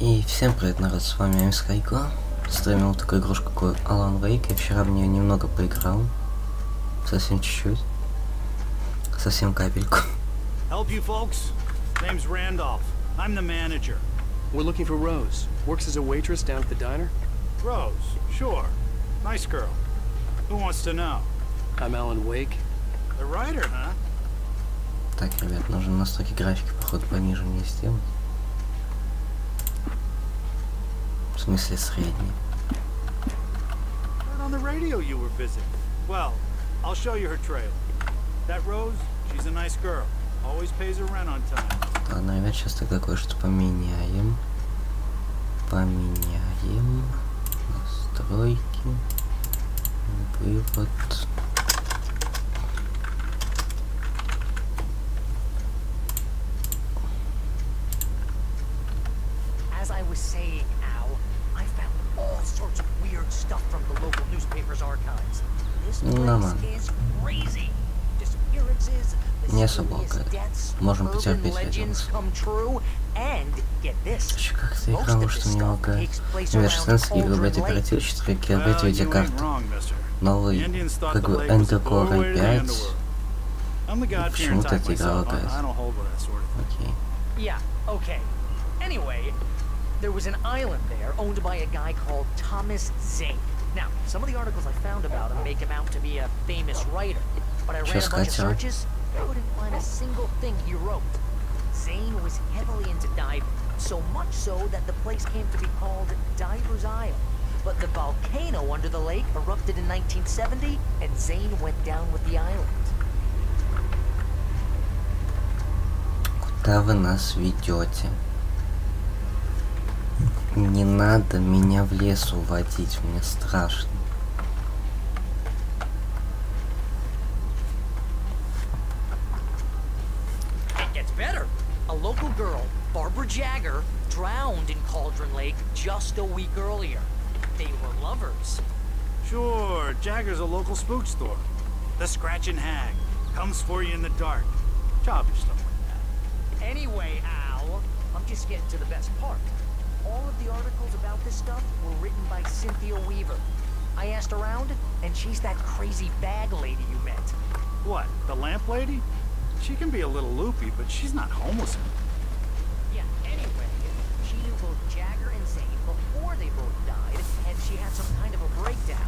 И всем привет, народ, с вами Игра. Стримил такую игрушку, как Alan Wake. Я вчера в нее немного поиграл. Совсем чуть-чуть. Совсем капельку. Help you folks? Name's Randolph. I'm the manager. We're looking for Rose. Works as a waitress down at the diner. Rose, sure. Nice girl. Who wants to know? I'm Alan Wake. The writer, huh? Так, ребят, нужно настройки графики, походу, пониже мне сделать. В смысле средний. Heard on the radio you were busy. Well, I'll show you her trailer. That Rose, she's a nice girl. Always pays her rent on time. Ладно, ребят, сейчас тогда кое-что поменяем. Поменяем. Настройки. Вывод. As I was saying, Al, I found all sorts of weird stuff from the local newspaper's archives. This place is crazy. Disappearances, Не особо можем потерпеть виделось. Еще как-то играл, что мне лагает. Номер 16 гигабайт оперативы, 4 гигабайта видеокарта. Новый, как бы, Core 5. И почему-то эта игра лагает. Окей. There was an island there owned by a guy called Thomas Zane. Now, some of the articles I found about him make him out to be a famous writer, but I ran a bunch of searches, couldn't find a single thing he wrote. Zane was heavily into diving, so much so that the place came to be called Diver's Isle. But the volcano under the lake erupted in 1970, and Zane went down with the island. Куда вы нас ведете? Не надо меня в лес уводить, мне страшно. It gets better. A local girl, Barbara Jagger, drowned in Cauldron Lake just a week earlier. They were lovers. Sure, Jagger's a local spook store. The Scratchin' Hag comes for you in the dark. Childish stuff like that. Anyway, Al, I'm just getting to the best part. All of the articles about this stuff were written by Cynthia Weaver. I asked around, and she's that crazy bag lady you met. What, the lamp lady? She can be a little loopy, but she's not homeless. Yeah, anyway, she knew both Jagger and Zane before they both died, and she had some kind of a breakdown.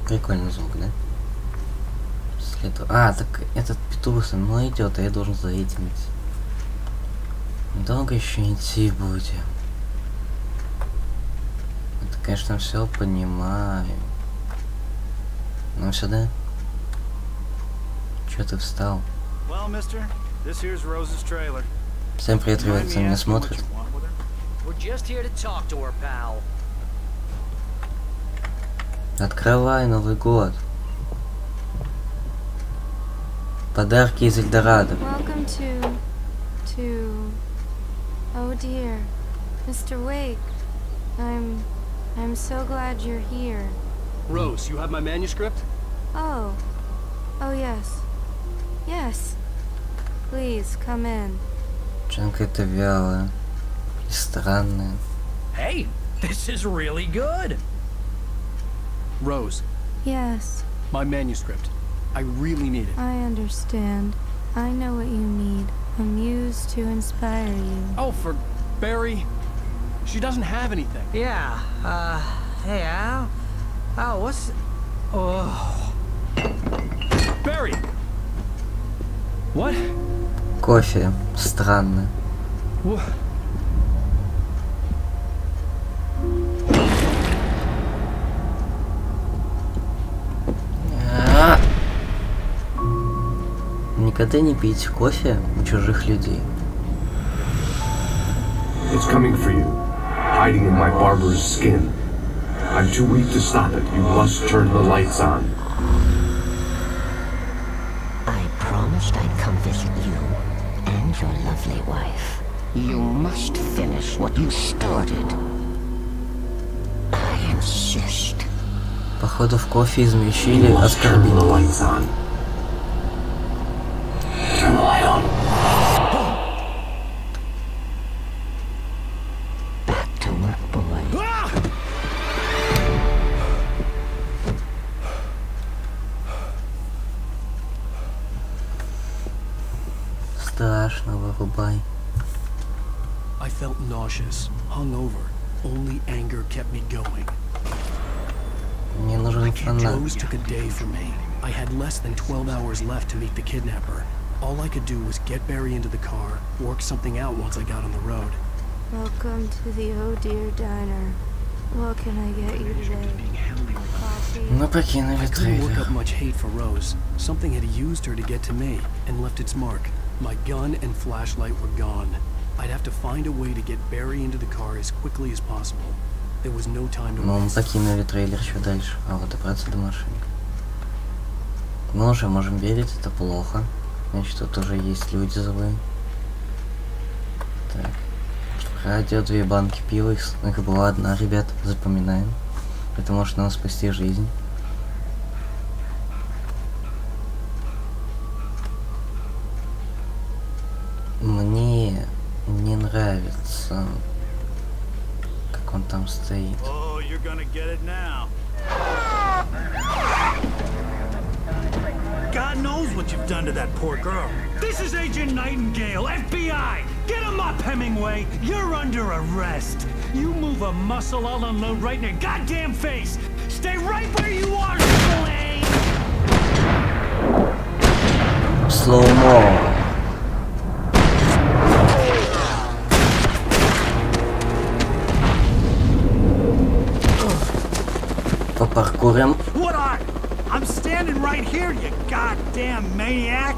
Прикольный звук, да? А, так этот петух со мной идет, а я должен за этим идти. Долго еще идти будем. Это, конечно, все понимаю. Ну сюда. Че ты встал? Всем привет, ребят, кто меня смотрит. Открывай Новый год. Подарки из Эльдорадо. Welcome to oh dear, Mr. Wake. I'm so glad you're here. Rose, you have my manuscript? Oh yes. Yes. Please come in. Чем какая-то вялая и странная. Hey, this is really good. Rose. Yes. My manuscript. I really need it. I understand. I know what you need. A muse to inspire you. Oh, for Barry. She doesn't have anything. Yeah. Hey, Al. Oh, what's... Oh. Barry! What? Кофе. Странно. What? Никогда не пейте кофе у чужих людей. It's coming for you, hiding in my barber's skin. I'm too weak to stop it. You must turn the lights on. I promised I'd come visit you and your lovely wife. You must finish what you started. I insist. Походу в кофе измельчили аскорбин. Страшно, вырубай. I felt nauseous, hungover. Only anger kept me going. Мне нужен фонарь. Joe's took a day for me. I had less than 12 hours left to meet the kidnapper. All I could do was get Barry into the car, work something out once I got on the road. Welcome to the Oh Dear Diner. What can I get you today? Coffee? Мы покинули I couldn't work трейлер. up much hate for Rose. Something had used her to get to me and left its mark. My gun and flashlight were gone. I'd have to find a way to get Barry into the car as quickly as possible. There was no time to Но мы waste. покинули трейлер еще дальше. А вот добраться до машины. Мы уже можем верить, это плохо. Значит, тут уже есть люди злые. Так. Радио, 2 банки пива. Их была одна, ребят. Запоминаем. Это может нам спасти жизнь. Мне не нравится, как он там стоит. Oh, you're gonna get it now. God knows what you've done to that poor girl. This is Agent Nightingale, FBI. Get him up, Hemingway. You're under arrest. You move a muscle, I'll unload right in your goddamn face. Stay right where you are, Slane. Slow-mo. Попаркурим. What are? I'm standing right here, you goddamn maniac.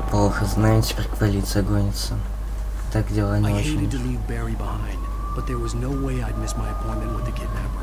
Плохо знаем, теперь полиция гонится. Так дела не I очень. hated to leave Barry behind, but there was no way I'd miss my appointment with the kidnapper.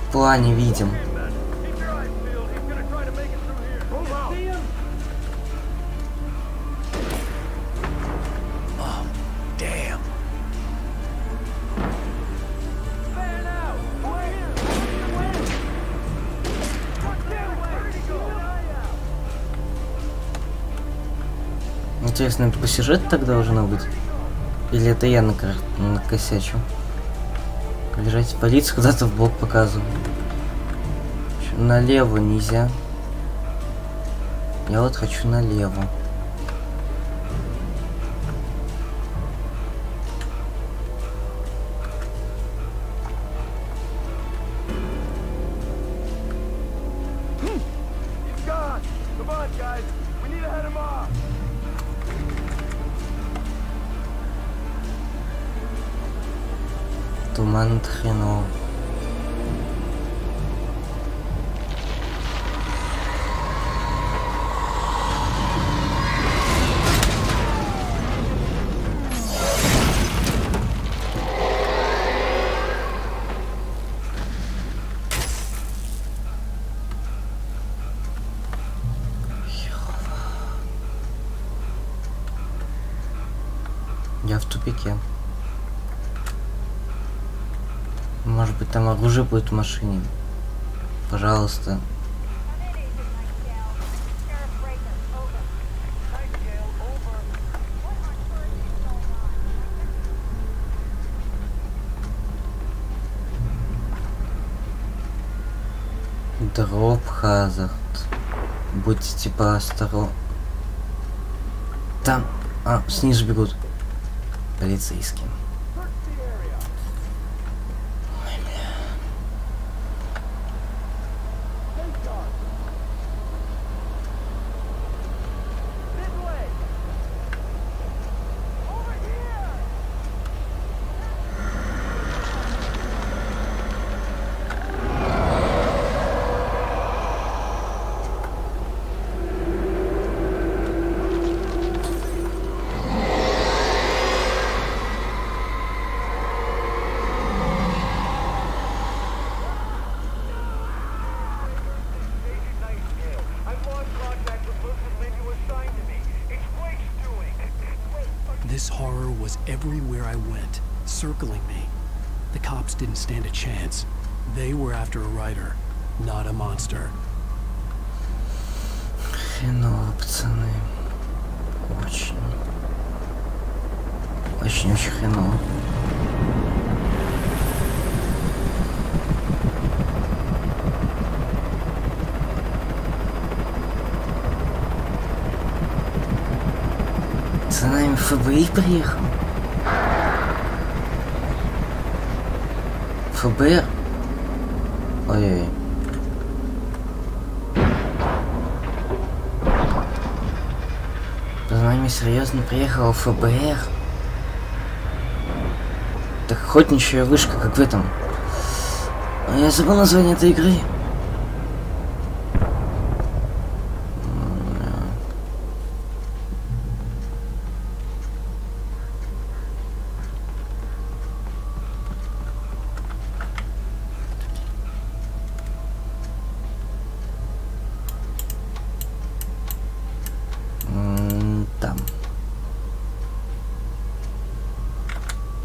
В плане видим. Damn. Интересно, это по сюжету так должно быть? Или это я накосячу? Лежать полиция куда-то в бок показывает. Налево нельзя. Я вот хочу налево. Туман хреново. Я в тупике. Может быть, там оружие будет в машине. Пожалуйста. Дроп Хазард. Будьте типа осторожны. Там. А, снизу бегут. Полицейские. This horror was everywhere I went, circling me. The cops didn't stand a chance. They were after a writer, not a monster. Хреново, пацаны. Очень. Очень хреново. За нами ФБИ приехал. ФБР? Ой-ой-ой. За нами серьезно приехал ФБР. Так охотничья вышка, как в этом. Я забыл название этой игры. Там.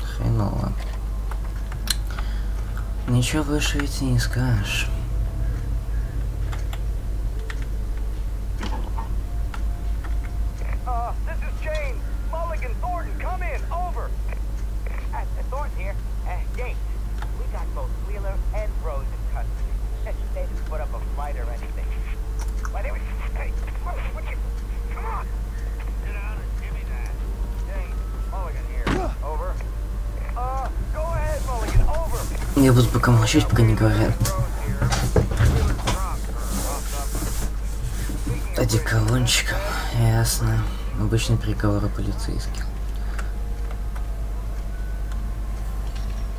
Хреново. Ничего больше ведь не скажешь. Я буду пока молчать, пока не говорят. Одеколончиком. Ясно. Обычные приговоры полицейских.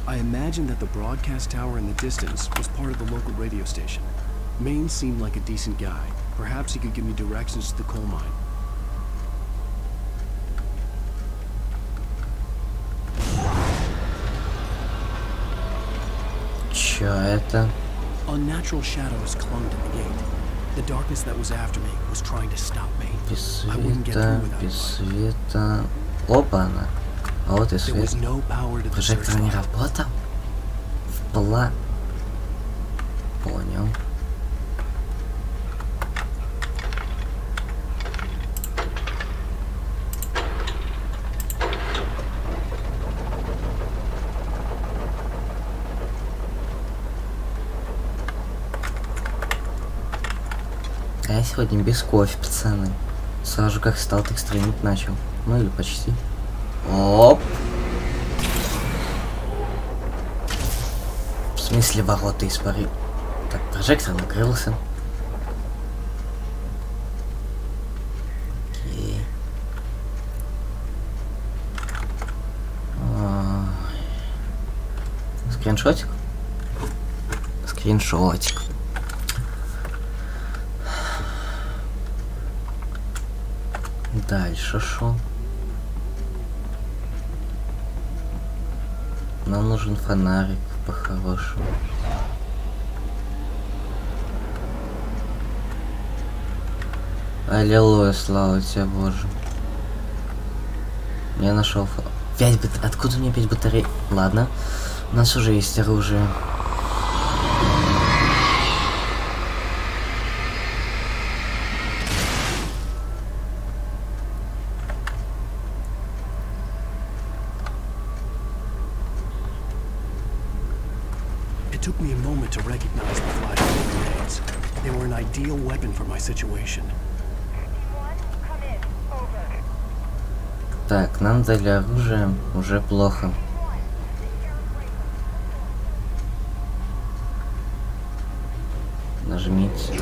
I imagined that the broadcast tower in the distance was part of the local radio station. Maine seemed like a decent guy. Perhaps he could give me directions to the coal mine. Чё это? Unnatural shadows clung to the gate. The darkness that was after me was trying to stop me. Без I wouldn't get света, through without без it. света. Опа-на. А вот и There свет. was no power to the Прожектор не searchlight. работал? Впла. Понял. А я сегодня без кофе, пацаны. Сразу как стал, так стримить начал. Ну или почти. Оп. В смысле ворота испарил? Так, прожектор накрылся. Окей. Скриншотик? Скриншотик. Дальше шо? Нам нужен фонарик по-хорошему. Аллилуйя, слава тебе, Боже. Я нашел 5 батарей. Откуда мне 5 батарей? Ладно. У нас уже есть оружие. Took me a moment to recognize the flashbang grenades. They were an ideal weapon for my situation. Так, нам дали оружие, уже плохо. Нажмите.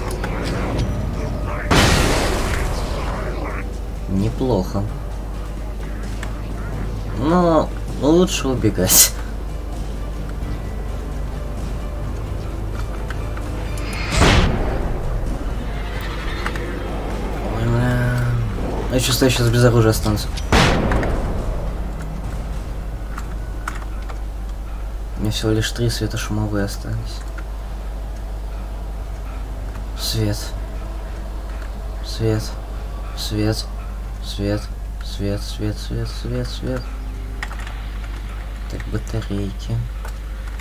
Неплохо. Но лучше убегать. Я чувствую, я сейчас без оружия останусь. У меня всего лишь 3 светошумовые остались. Свет. Свет. Свет. Свет. Свет, свет, свет, свет, свет. Так, батарейки.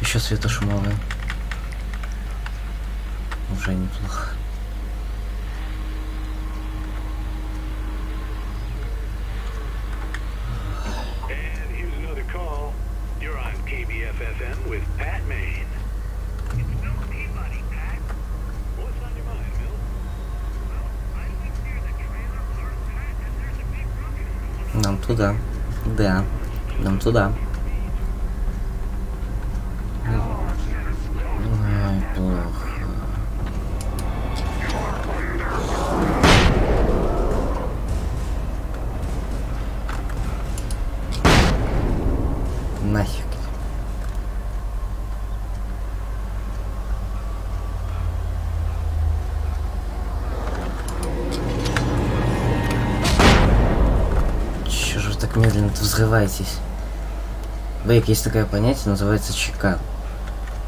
Еще светошумовые. Уже неплохо. Нам туда. Да, нам туда. Ой, плохо. Нафиг. Чё же вы так медленно-то взрываетесь? Вейк, есть такое понятие, называется чека.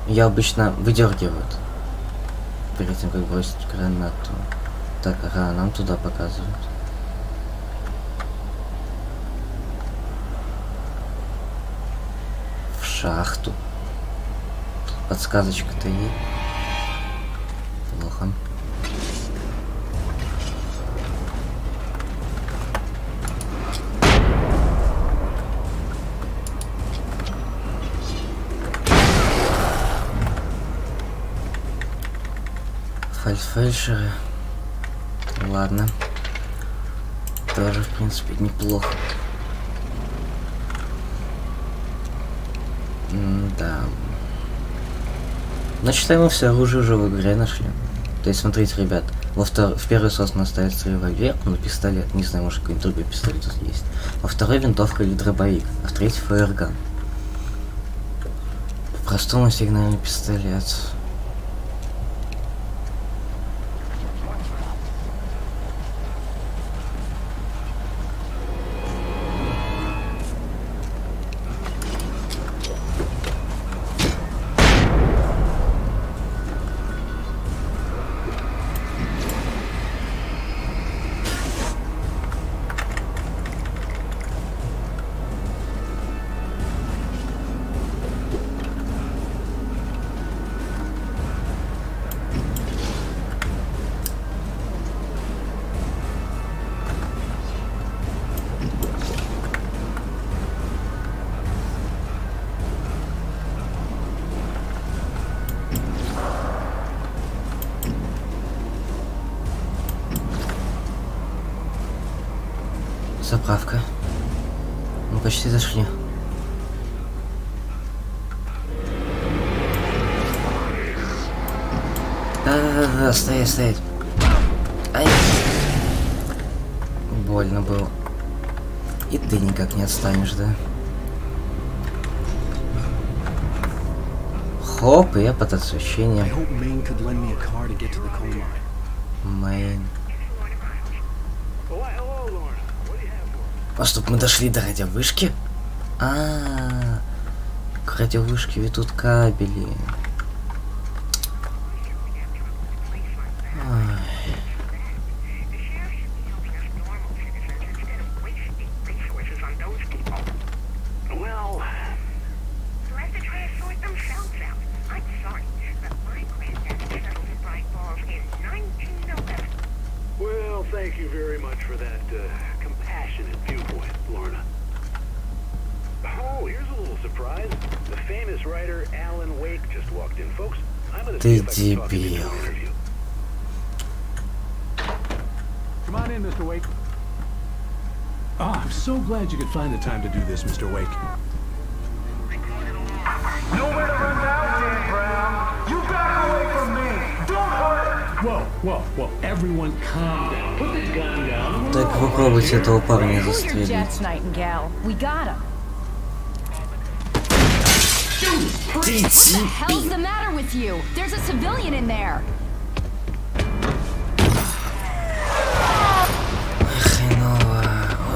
Ее обычно выдергивают перед тем, как бросить гранату. Так, ага, нам туда показывают. В шахту. Тут подсказочка-то есть. Плохо. Фельдшеры. Ладно. Тоже, в принципе, неплохо. Да. Но считаем, мы все оружие уже в игре нашли. То есть, смотрите, ребят, в первый сос ставится револьвер, ну, пистолет, не знаю, может, какой-нибудь другой пистолет тут есть. Во второй винтовка или дробовик, а в третий фаерган. По-простому сигнальный пистолет. Заправка. Мы почти зашли. Да-да-да, стоять, стоять. Ай. Больно было. И ты никак не отстанешь, да? Хоп, и я под освещением. Мэйн. А чтоб мы дошли до радиовышки? К радиовышке ведут кабели. Thank you very much for that compassionate viewpoint, Lorna. Oh, here's a little surprise. The famous writer Alan Wake just walked in, folks. I'm gonna see if I can talk to him in an interview. Come on in, Mr. Wake. Oh, I'm so glad you could find the time to do this, Mr. Wake. Nowhere to run now, Dan Brown. You back away from me. Don't hurt. Whoa, whoa, whoa. Everyone calm down. Put the gun down. Так, попробуйте этого парня застрелить. Хреново.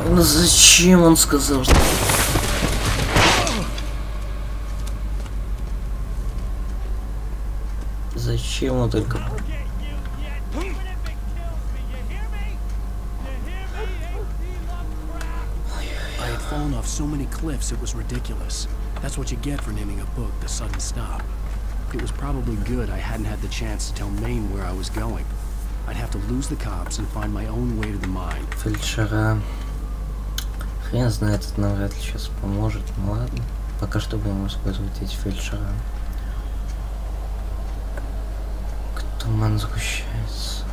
Ну зачем он сказал, что... Зачем он только... fallen off so many cliffs it was ridiculous. That's what you get for naming a book The Sudden Stop. It was probably good I hadn't had the chance to tell Maine where I was going. I'd have to lose the cops and find my own way to the mine. Фельдшера. Хрен знает, это нам вряд ли сейчас поможет. Ну ладно. Пока что будем использовать эти фельдшера. Туман сгущается.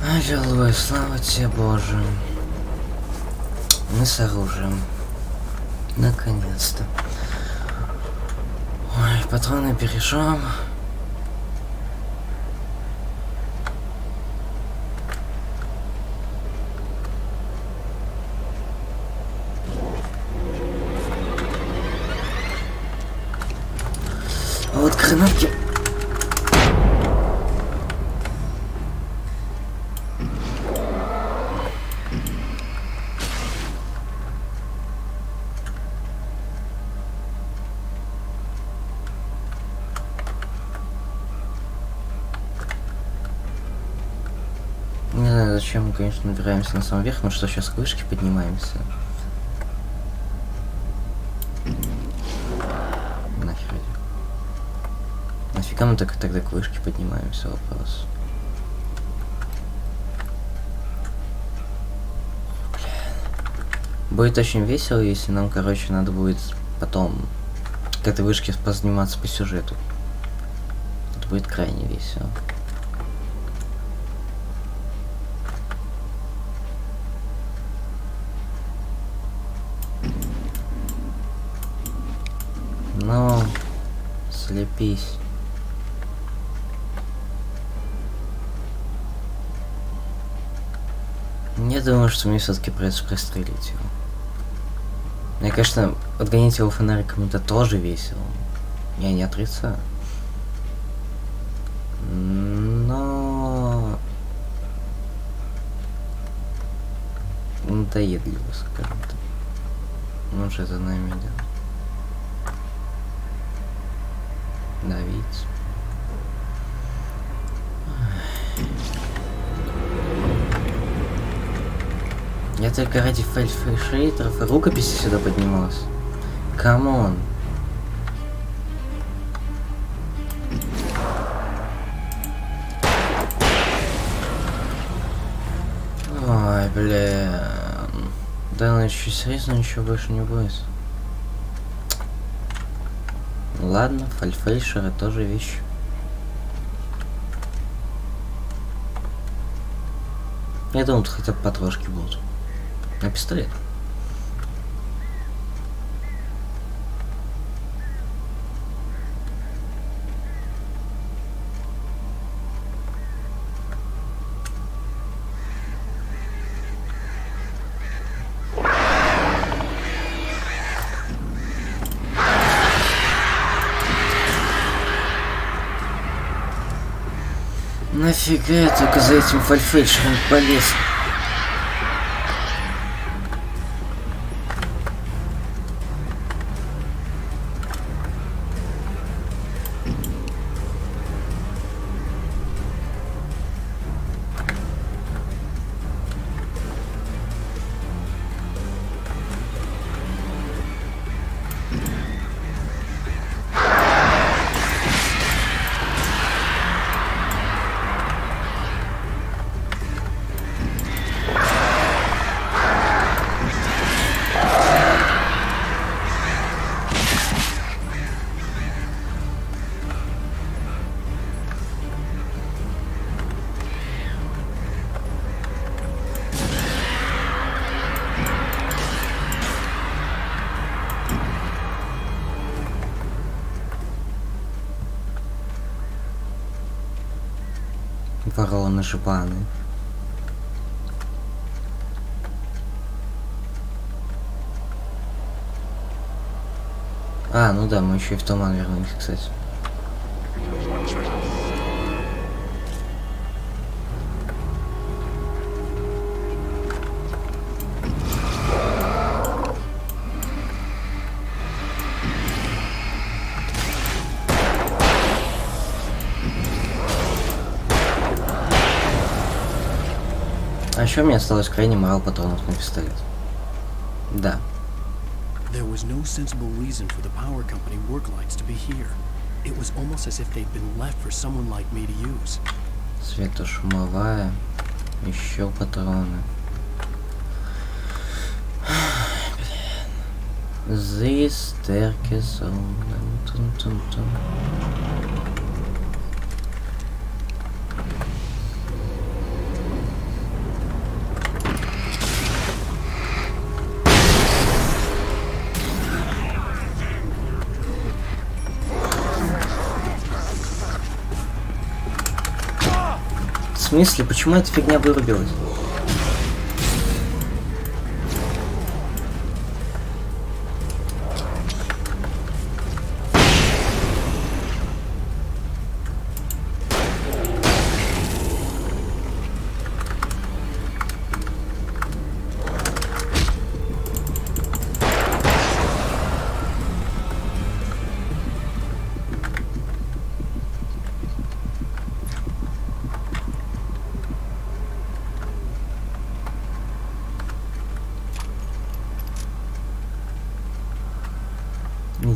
Аллилуйя, слава тебе, Боже. Мы с оружием. Наконец-то. Ой, патроны бережем. А вот гранатки... Не знаю, зачем мы, конечно, набираемся на самом верх, мы что, сейчас к вышке поднимаемся? Нахер. Нафига мы так тогда к вышке поднимаемся, вопрос. Блин. Будет очень весело, если нам, короче, надо будет потом к этой вышке подниматься по сюжету. Это будет крайне весело. Ну, слепись. Я думаю, что мне все-таки придется пристрелить его. Мне, конечно, отгонять его фонариком это тоже весело. Я не отрицаю. Но... надоедливо, скажем так. Ну, что это нами делать? Давить. Я только ради фальшейтеров и рукописи сюда поднимался. Камон. Ой, бля. Да, ну еще серьезно ничего больше не будет. Ладно, фальшеры тоже вещь. Я думал, тут хотя бы патрошки будут. На пистолет. Нафига я только за этим фальшером полез? Вороны жбаны. А, ну да, мы еще и в туман вернулись, кстати. еще мне осталось крайне мало патронов на пистолет. Да. There was no sensible reason for the power company work lights to be here. It was almost as if they'd been left for someone like me to use. Светошумовая. Еще патроны. This staircase. В смысле, почему эта фигня вырубилась?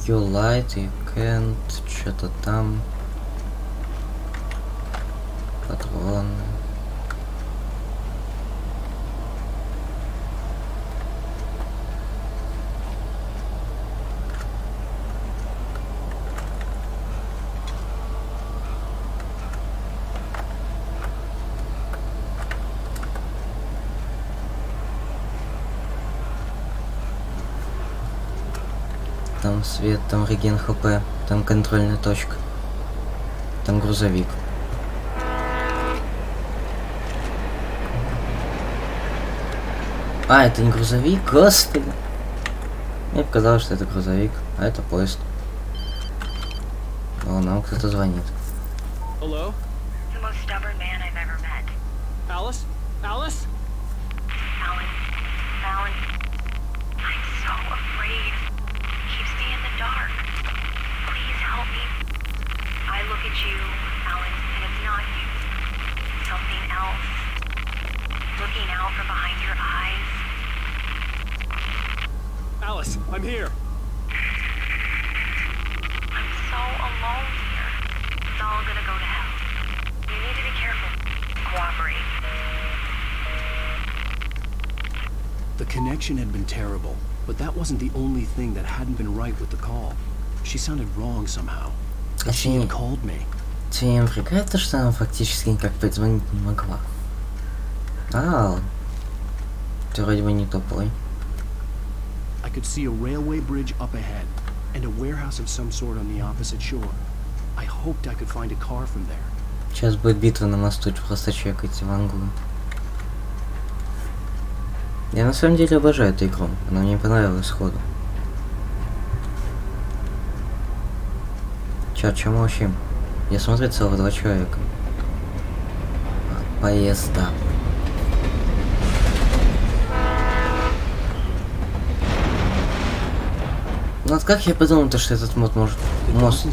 You light, you can't, что-то там. Патроны. Там свет, там реген ХП, там контрольная точка, там грузовик. А, это не грузовик, господи. Мне показалось, что это грузовик, а это поезд. О, нам кто-то звонит. Hello? The most stubborn man I've ever met. Alice? Alice? Alan, I'm so afraid. Keeps me in the dark. Please help me. I look at you, Alan, and it's not you. Something else. Looking out from behind your eyes. Alice, I'm here. I'm so alone here. It's all gonna go to hell. You need to be careful. Cooperate. The connection had been terrible, but that wasn't the only thing that hadn't been right with the call. She sounded wrong somehow. And she had called me. Тебя не напрягает то, что она фактически никак позвонить не могла? А, ты вроде бы не тупой. I could see a railway bridge up ahead, and a warehouse of some sort on the opposite shore. I hoped I could find a car from there. Сейчас будет битва на мосту, просто чекайте в Англию. Я на самом деле обожаю эту игру, она мне понравилась сходу. Чё молчим? Я смотрю целых 2 человека. Поезда. Ну вот как я подумал, что этот мод может... Мост...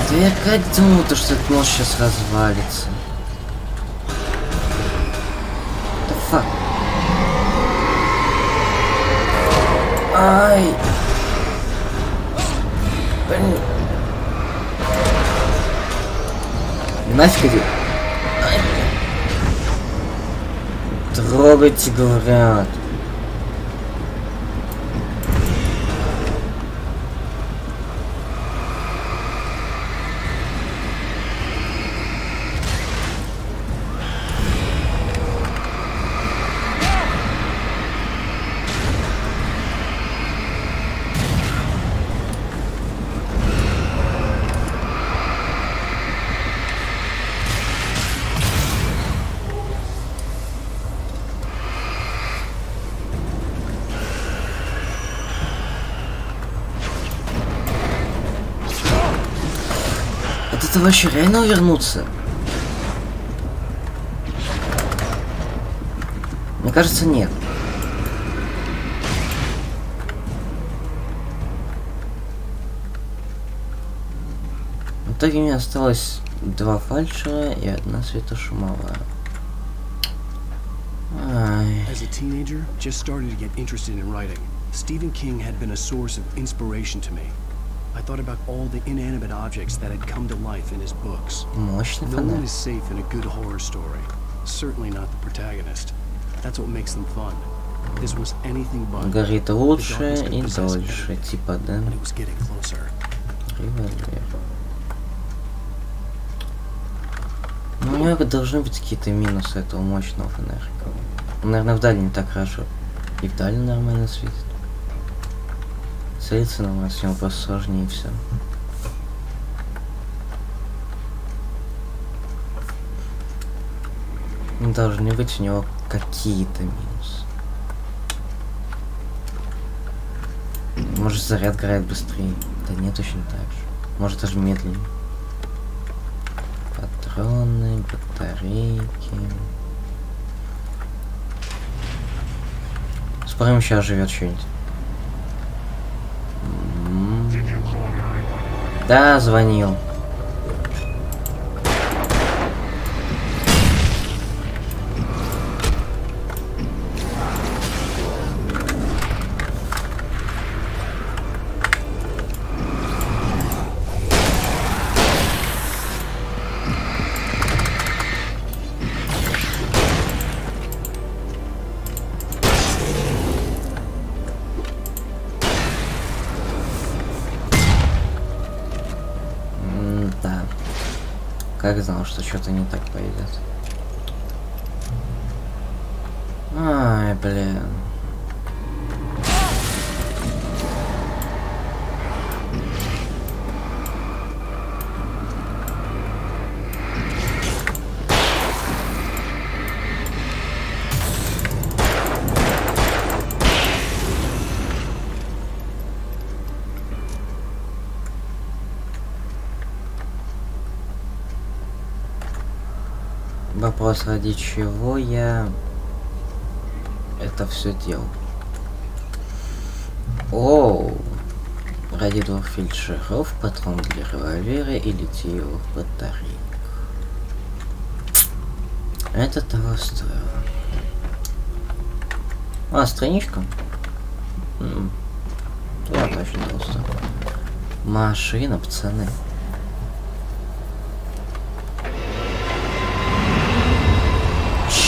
Это я как думал, что этот мост сейчас развалится. The fuck? Ай! Блин. Нафиг иди. Трогайте, говорят. Это вообще реально вернуться? Мне кажется, нет. итоге мне осталось 2 фальшера и 1 светошумовая. As a teenager, just started to get interested in writing. Stephen King had been a source of inspiration to me. I thought about all the inanimate objects that had come to life in his books. Мощный No фонарь. one is safe in a good horror story. Certainly not the protagonist. That's what makes them fun. This was anything but. Горит лучше и дольше, типа, да? But it was getting closer. Револьвер. Ну, у него должны быть какие-то минусы этого мощного фонарика. Он, наверное, вдали не так хорошо. И вдали нормально светит. Целиться нормально, с него просто сложнее и все. Не должны быть у него какие-то минусы. Может, заряд играет быстрее. Да нет, точно так же. Может, даже медленнее. Патроны, батарейки. Спорим, сейчас живет что-нибудь. Да, звонил. Как знал, что что-то не так пойдет. Ай, блин. Вопрос, ради чего я это все делал. Оу, ради 2 фильтров, патрон для револьвера и литиевых батареек. Это того стоило. А, страничка? Да, точно того стоило. Машина, пацаны.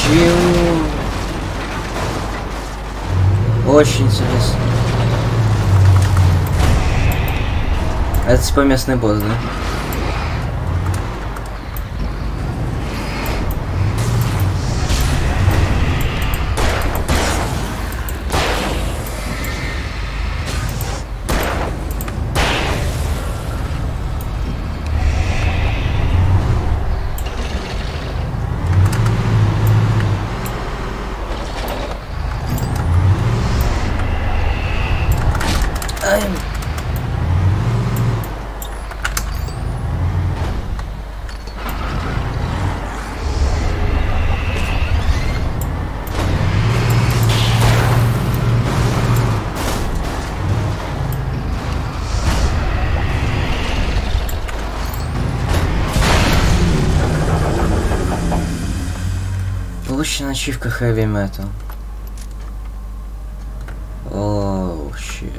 Чего? Очень интересно. Это типа местный босс, да? Получена ачивка Heavy Metal. Оу, щит.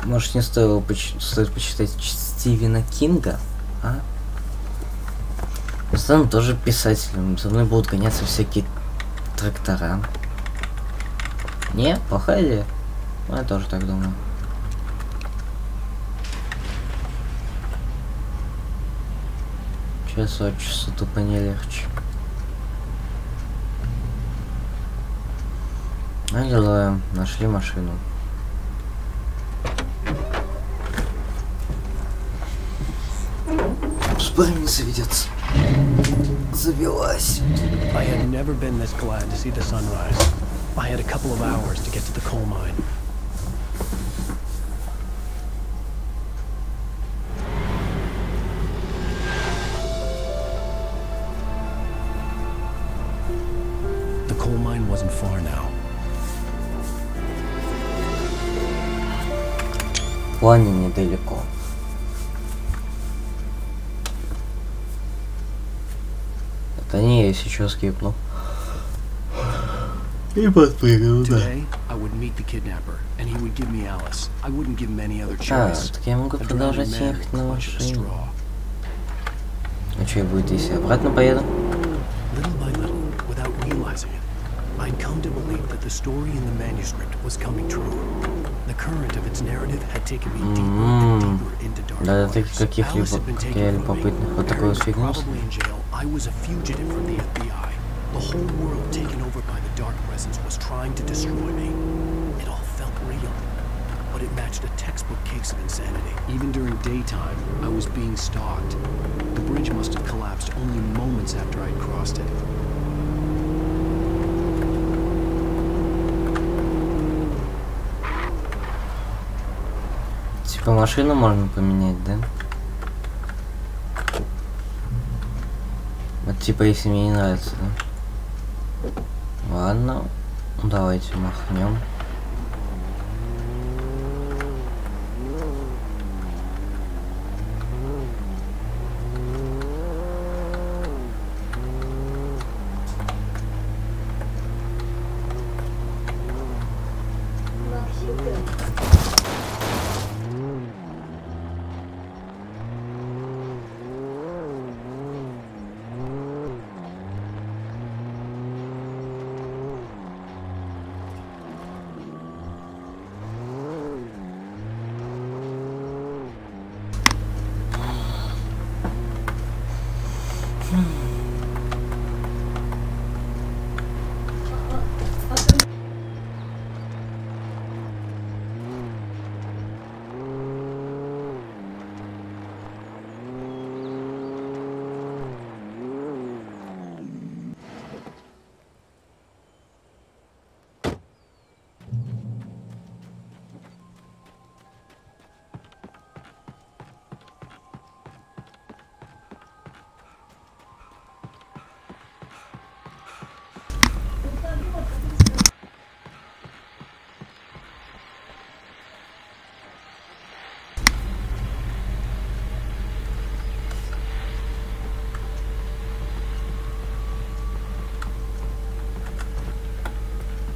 Может, не стоит почитать Стивена Кинга, а? Я стану тоже писателем, за мной будут гоняться всякие трактора. Не, плохая идея. Я тоже так думаю. Час от часу тупо не легче. Аллилуйя, нашли машину. Спорим, не заведется. Завелась. I had never been this glad to see the sunrise. I had a couple of hours to get to the coal mine. The coal mine wasn't far now. плане недалеко. Это не я сейчас скипну. И подпрыгнул, да. Так я могу продолжать ехать на машине. А что будет, если обратно поеду? I'd come to believe that the story in the manuscript was coming true. The current of its narrative had taken me deeper and deeper into dark waters. Alice had been taken from me. Buried, probably in jail, I was a fugitive from the FBI. The whole world taken over by the dark presence was trying to destroy me. It all felt real, but it matched a textbook case of insanity. Even during daytime, I was being stalked. The bridge must have collapsed only moments after I'd crossed it. Типа машину можно поменять, да? Вот типа если мне не нравится, да? Ладно, давайте махнем.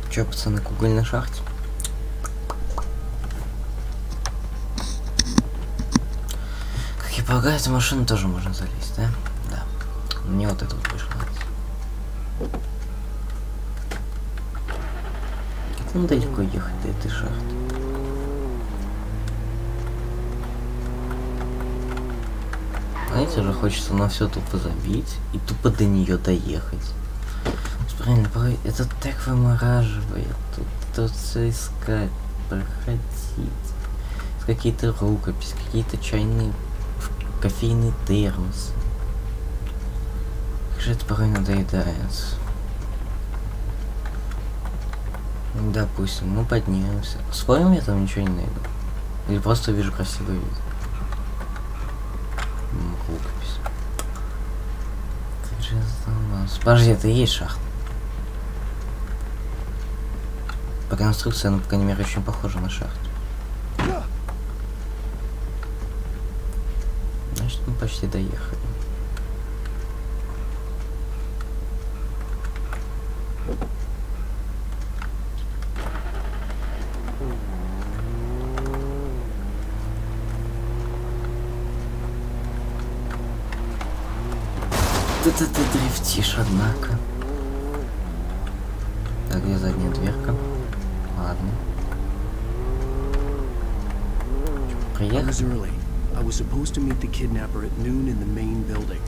Че, пацаны, куголь на шахте? Как я полагаю, эту машину тоже можно залезть, да? Да. Мне вот это вот больше нравится. Как нам далеко ехать до этой шахты? Знаете, уже хочется на все тупо забить и тупо до нее доехать. Правильно, это так вымораживает. Тут все искать, проходить. Какие-то рукописи, какие-то чайные, кофейный термос. Как же это порой надоедает. Допустим, мы поднимемся. Спорим, я там ничего не найду? Или просто вижу красивый вид? Рукопись. Как же это у нас? Подожди, это и есть шахта. По конструкции она, по крайней мере, очень похожа на шахту. Значит, мы почти доехали. Ты дрифтишь, однако. Так, где задняя дверка? Ладно. Приехали. I was supposed to meet the kidnapper at noon in the main building.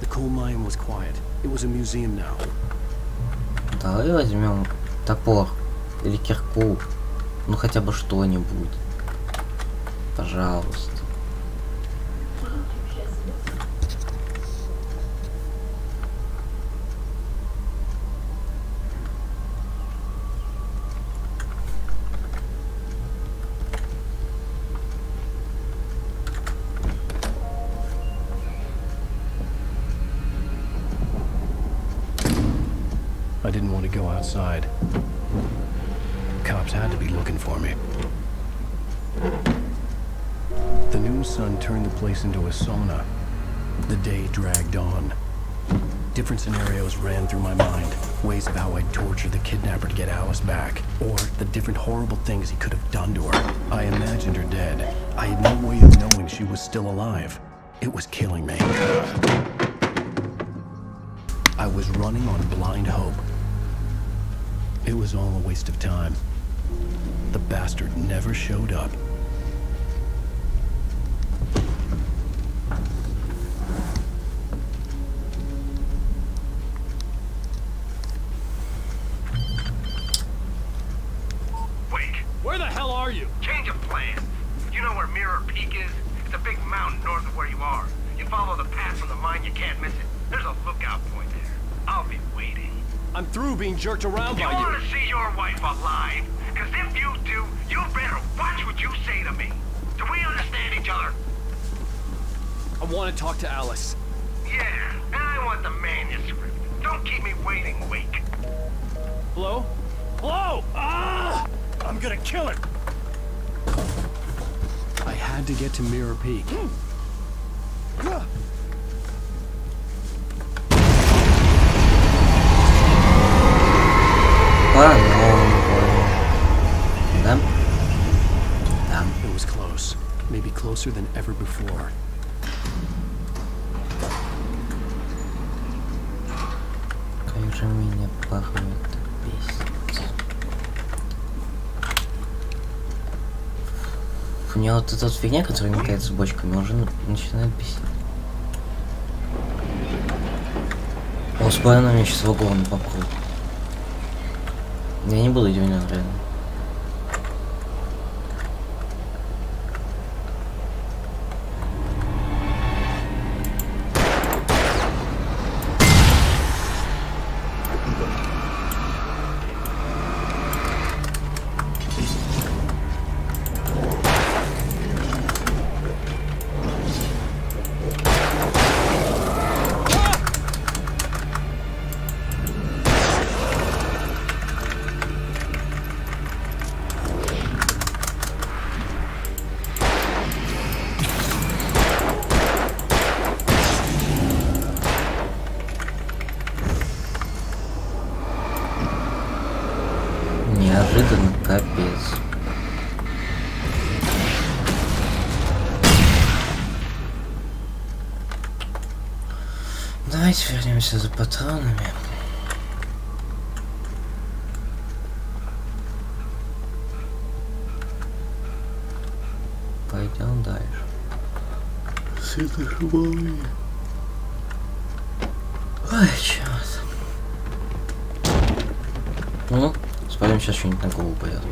The coal mine was quiet. It was a museum now. Давай возьмем топор или кирку. Ну хотя бы что-нибудь. Пожалуйста. I didn't want to go outside. Cops had to be looking for me. The new sun turned the place into a sauna. The day dragged on. Different scenarios ran through my mind. Ways of how I'd torture the kidnapper to get Alice back. Or the different horrible things he could have done to her. I imagined her dead. I had no way of knowing she was still alive. It was killing me. I was running on blind hope. It was all a waste of time. The bastard never showed up. Wake! Where the hell are you? Change of plan. You know where Mirror Peak is? It's a big mountain north of where you are. You follow the path from the mine, you can't miss it. There's a lookout point there. I'll be waiting. I'm through being jerked around by You you. want to see your wife alive? Because if you do, you better watch what you say to me. Do we understand each other? I want to talk to Alice. Yeah, and I want the manuscript. Don't keep me waiting, Wake. Hello? Hello! Ah! I'm gonna kill her. I had to get to Mirror Peak. It was close. Maybe closer than ever before. Как же меня пахнет бесит. У меня вот эта вот фигня, которая метается бочками, уже начинает бесить. О, спайна меня сейчас в голову попробует. Я не буду удивлен, реально. Неожиданно, капец. Давайте вернемся за патронами. Пойдем дальше. Светошумовые. Ой, черт. Ну, спалим, сейчас что-нибудь на голову пойдет.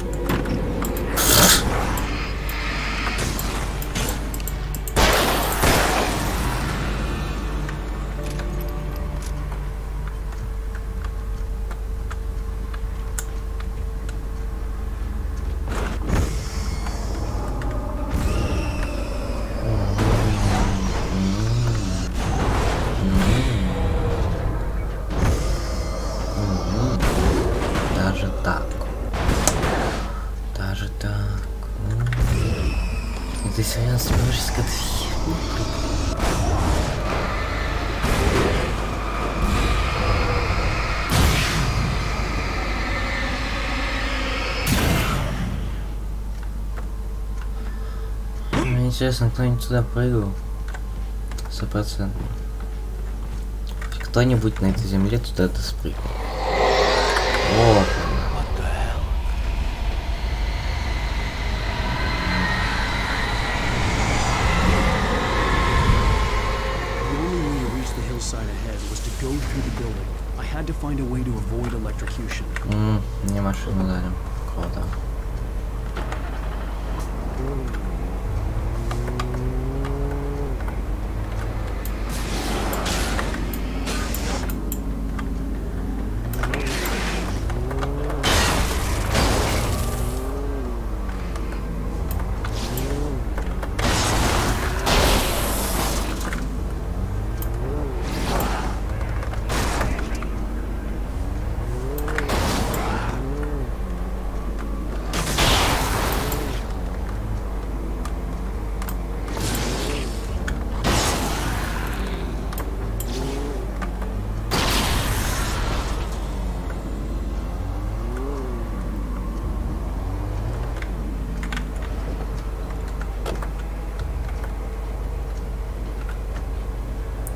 Ты серьезно сможешь как мне интересно, кто-нибудь туда прыгал? 100%. Кто-нибудь на этой земле туда-то спрыгнул. О! Мне машину дали. Круто.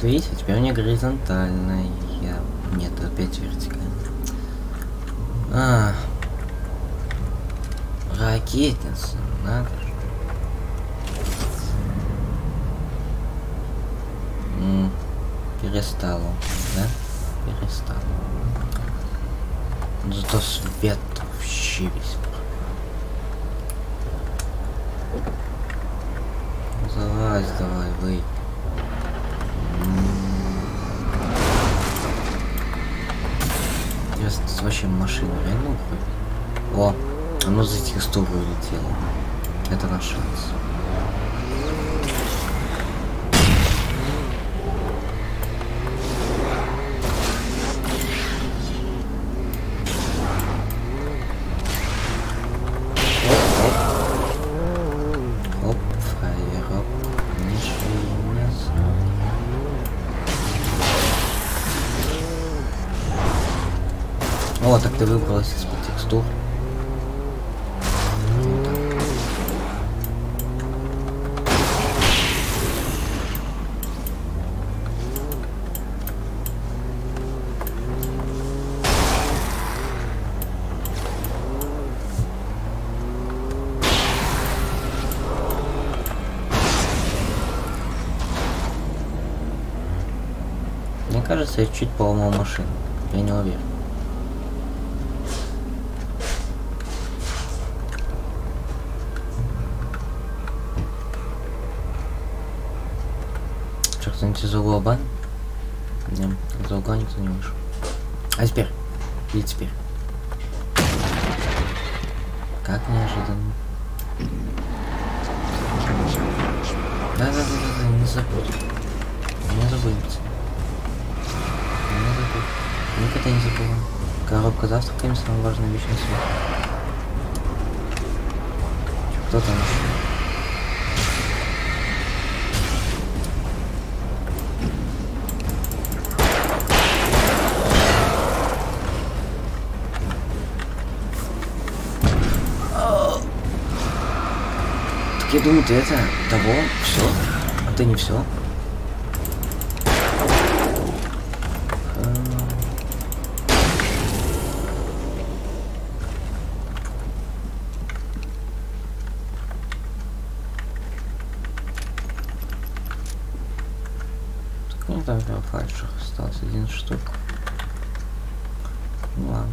Видите, теперь у меня горизонтальная. Нет, опять вертикально. Ракетница, надо же. Перестало, да? Перестало. Зато свет вообще весь. Залазь давай, вы. Интересно, это вообще машина реально уходит? О, оно за текстуру улетело. Это наш шанс. О, так ты выбралась из-под текстур. Мне кажется, я чуть поломал машину. Я не уверен. Кто-нибудь из угла бан? Нет, из угла никто не вышел. А теперь? И теперь? Как неожиданно. Да, не забудь. Не забудьте. Не забудь. Никогда не забываем. Коробка с завтраками — самая важная вещь на свете. Кто там еще? Я думаю, ты это того, все, а ты не все. Ну там фальших осталось 1 штук. Ну ладно.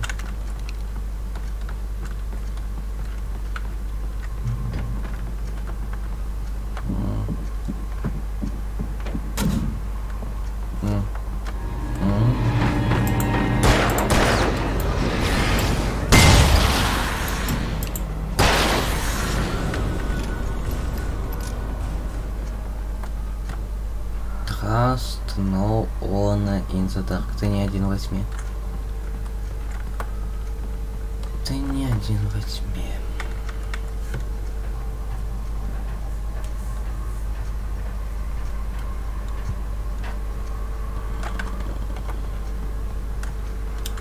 No honor in the dark. Ты не один во тьме. Ты не один во тьме.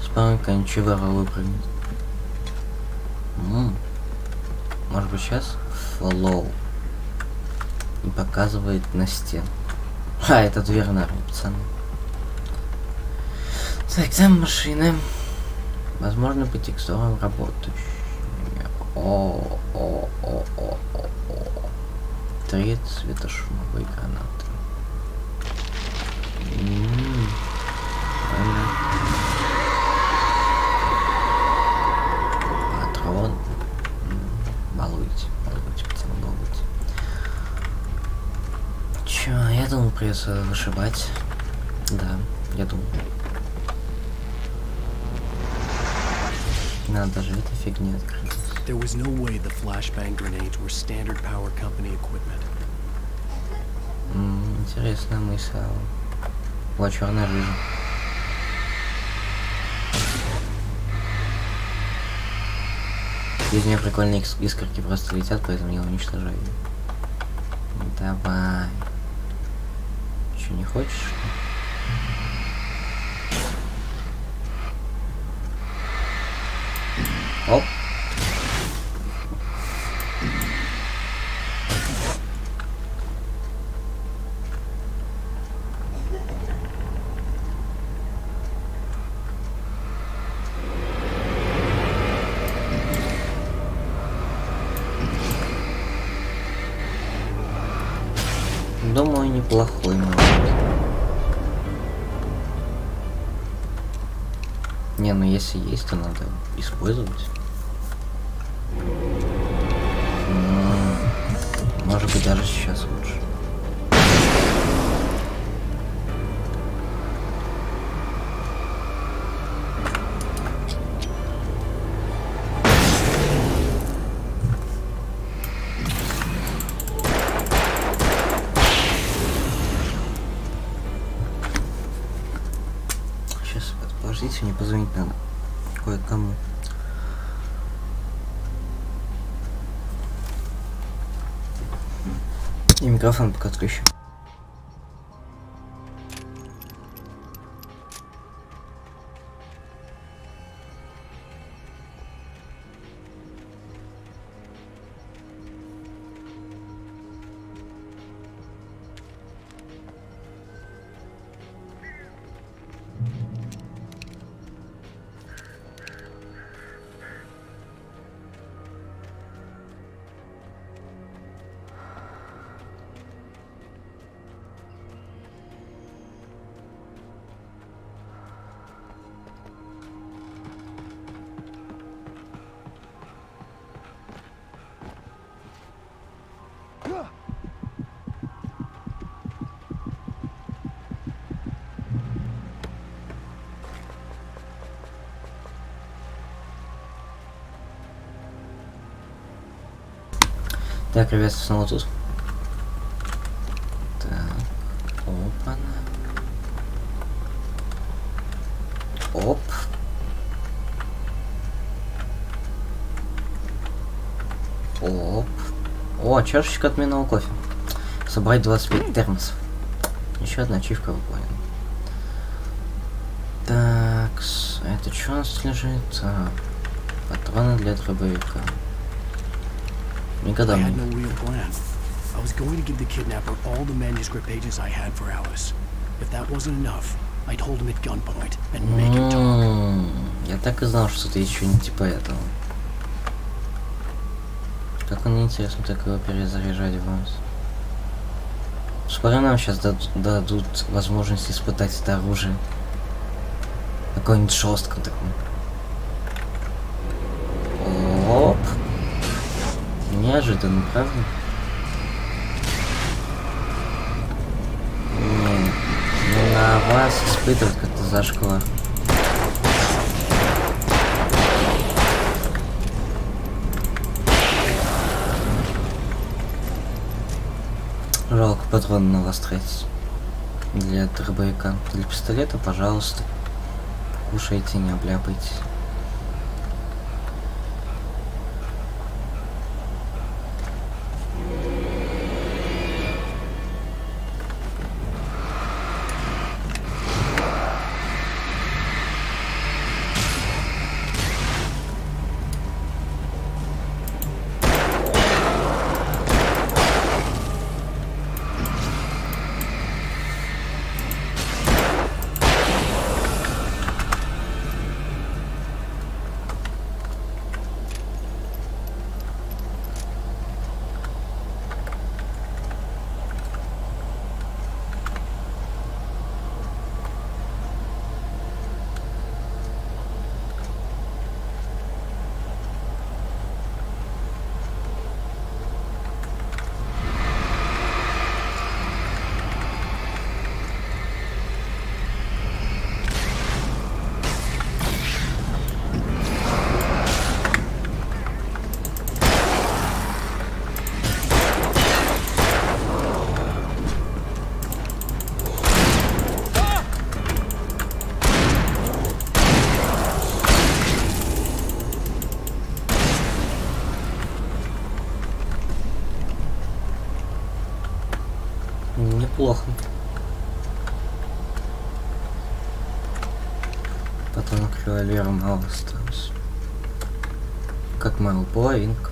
Спамка ничего выпрыгнет. Может быть сейчас follow и показывает на стену. А, это дверная, пацаны. Так, там машины. Возможно, по текстурам работающие. О. 3 светошумовые гранаты. Патрон. Балуйте, пацаны, балуйте. Чё, я думал, придется вышибать. Да, я думал. Надо даже этой фигни открыть. There was no way the flashbang grenades were standard power company equipment. Интересная мысль. Вот черная жизнь. Из нее прикольные искорки просто летят, поэтому я уничтожаю. Давай. Че, не хочешь? Оп. Думаю, неплохой момент. Не, ну если есть, то надо использовать. Может быть, даже сейчас лучше. Сейчас, подождите, мне позвонить надо кое-кому. И микрофон пока отключу. Так, ребят, снова тут. Так, опа-на. Оп. Оп. О, чашечка отменного кофе. Собрать 25 термосов. Еще одна ачивка выполнена. Так, это что у нас лежит? А, патроны для дробовика. Никогда не. I was going to give the kidnapper all the manuscript pages I had for Alice. If that wasn't enough, I'd hold him at gunpoint and make him talk. Я так и знал, что ты еще не типа этого. Как он интересно так его перезаряжать в нас. Скоро нам сейчас дадут возможность испытать это оружие. Какое-нибудь жесткое такое. Оп. Неожиданно, правда? Не на вас испытывать как-то зашквар. Жалко патроны на вас тратить. Для дробовика. Для пистолета, пожалуйста. Кушайте, не обляпайтесь. Неплохо. Потом револьвера мало осталось. Как мало, половинка.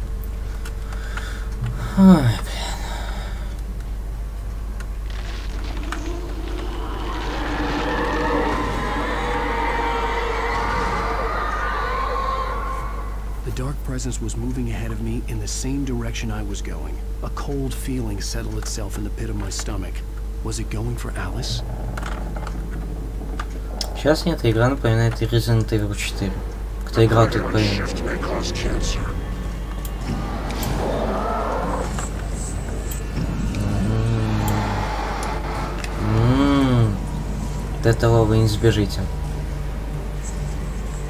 Ой, блин. The dark presence was moving ahead of me in the same direction I was going. A cold feeling settled itself in the pit of my stomach. Was it going for Alice? Сейчас нет, игра напоминает Resident Evil 4. Кто играл, тут поймет. От этого вы не сбежите.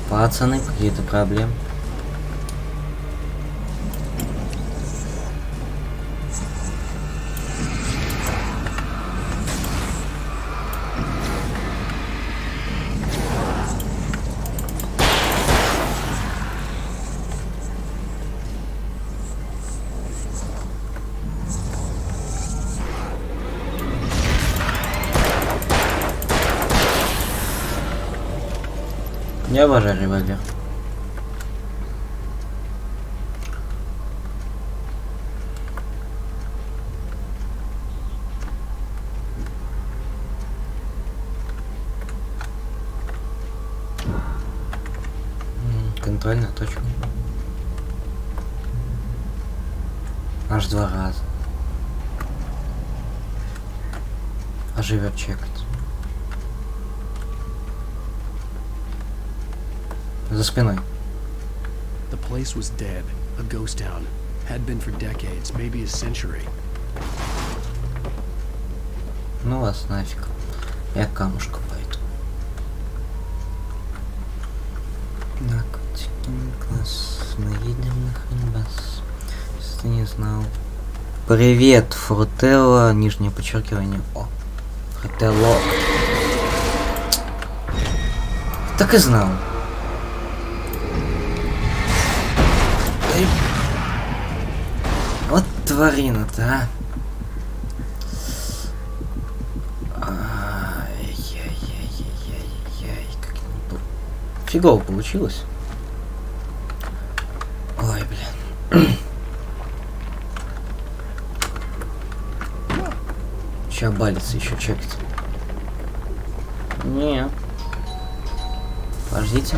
Пацаны, какие-то проблемы. Я обожаю револьвер. Контрольная точка. Аж 2 раза. А живет чекать. За спиной. The place was dead, a ghost town. Had been for decades, maybe a century. Ну вас нафиг. Я камушка пойду. Наркотики, класс. Мы едем на Хренбас. Если ты не знал. Привет, Фрутелло, нижнее подчеркивание. О, Фрутелло. Так и знал. Вот тварина-то, а? Ай-яй-яй-яй-яй-яй, как фигово получилось. Ой, блин. Сейчас балится еще чекать. Не. Подождите.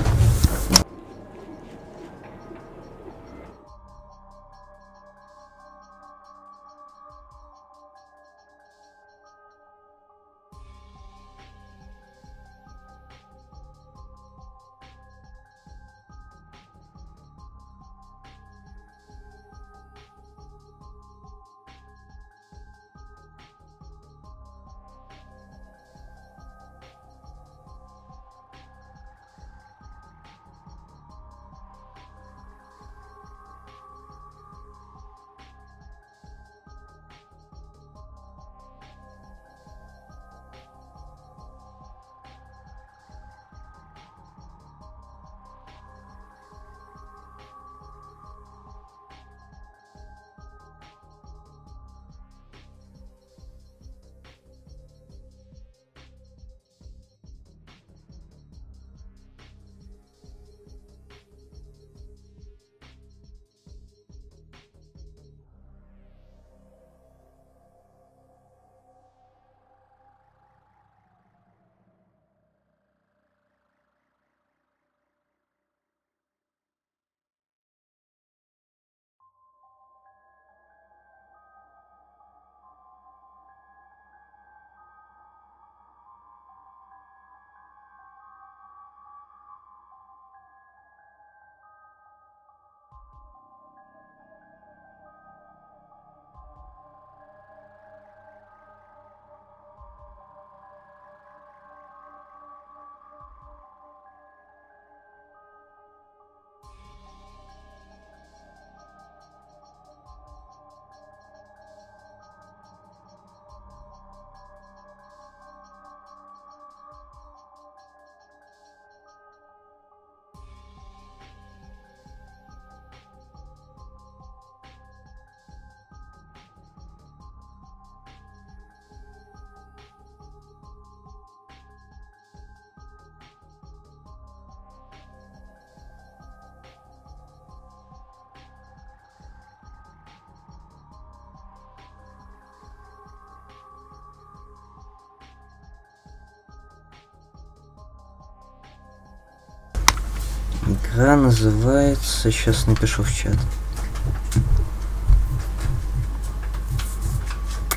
Игра называется, сейчас напишу в чат.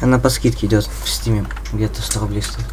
Она по скидке идет в стиме, где-то 100 рублей стоит.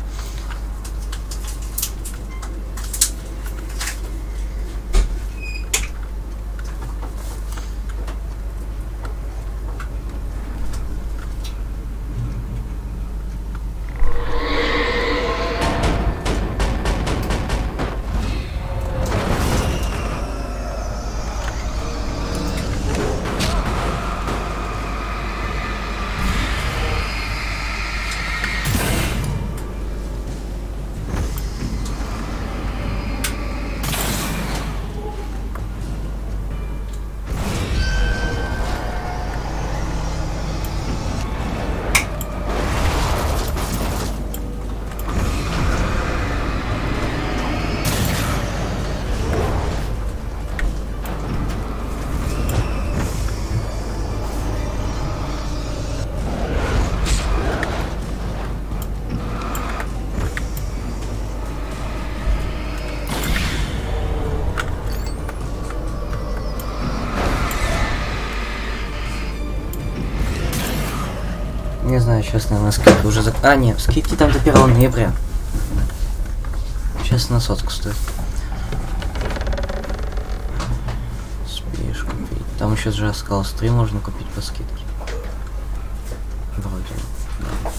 Не знаю, сейчас, наверное, скидка уже А, нет, скидки там до 1 ноября. Сейчас на 100 стоит. Успеешь купить. Там еще же Скалс 3 можно купить по скидке. Вроде. Да.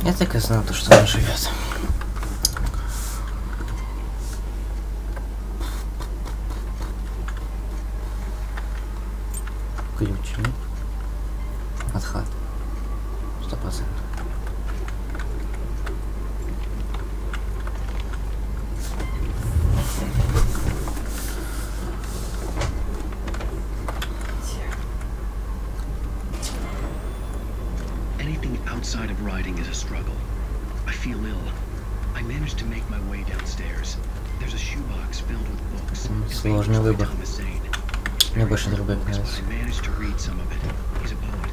Я так и знал, что он живет. Ключи от хаты. 100%. Outside of riding is a struggle. I feel ill. I managed to make my way downstairs. There's a shoebox filled with books. Сложный выбор. Мне больше другой нравится. I managed to read some of it. He's a poet,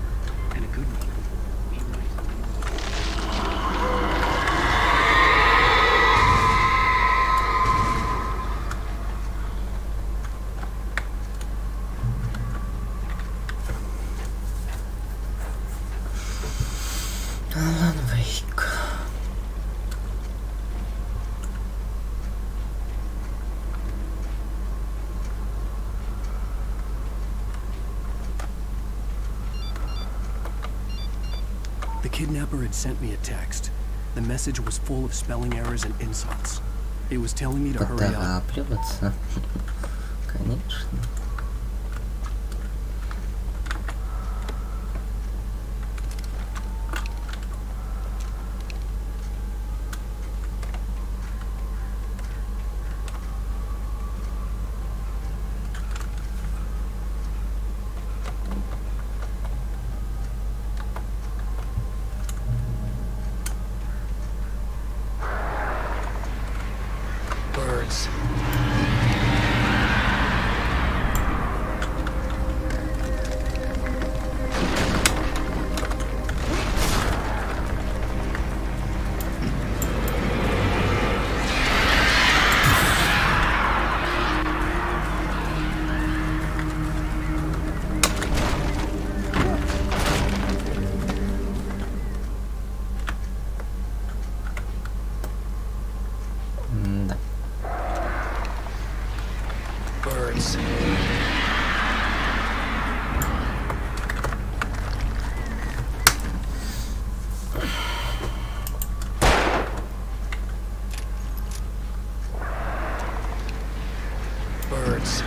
and a good one. Алан Вейк. The kidnapper had sent me a text. The message was full of spelling errors and insults. It was telling me to hurry up. Поторапливаться. Конечно. close.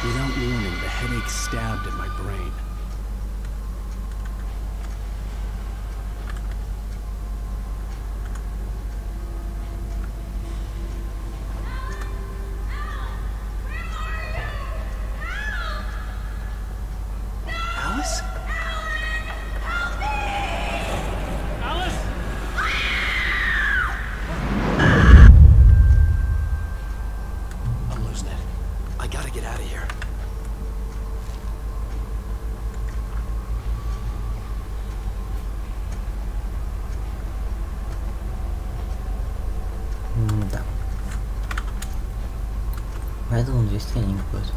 Without warning, the headache stabbed at my brain. Alice? Alice? I'm losing it. I gotta get out of here. Да. Я думал, здесь тренинг будет.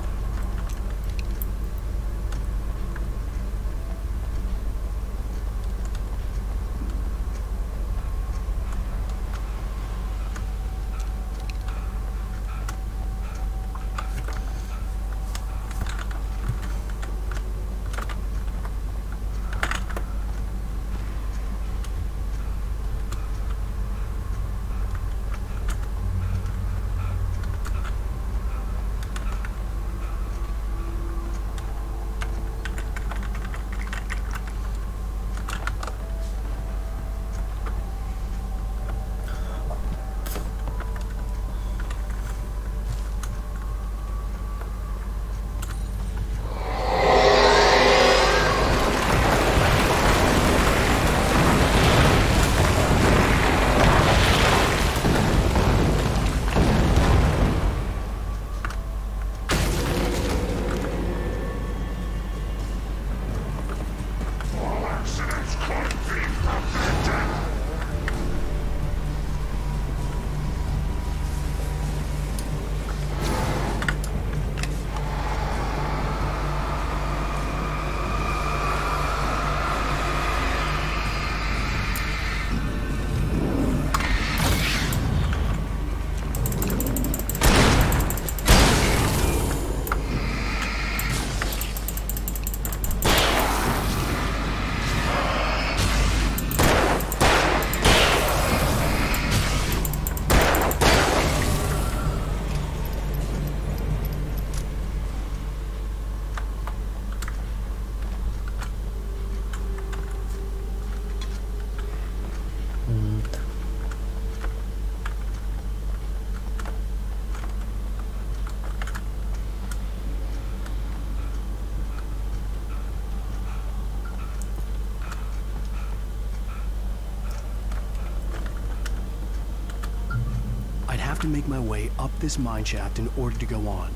To make my way up this mine shaft in order to go on.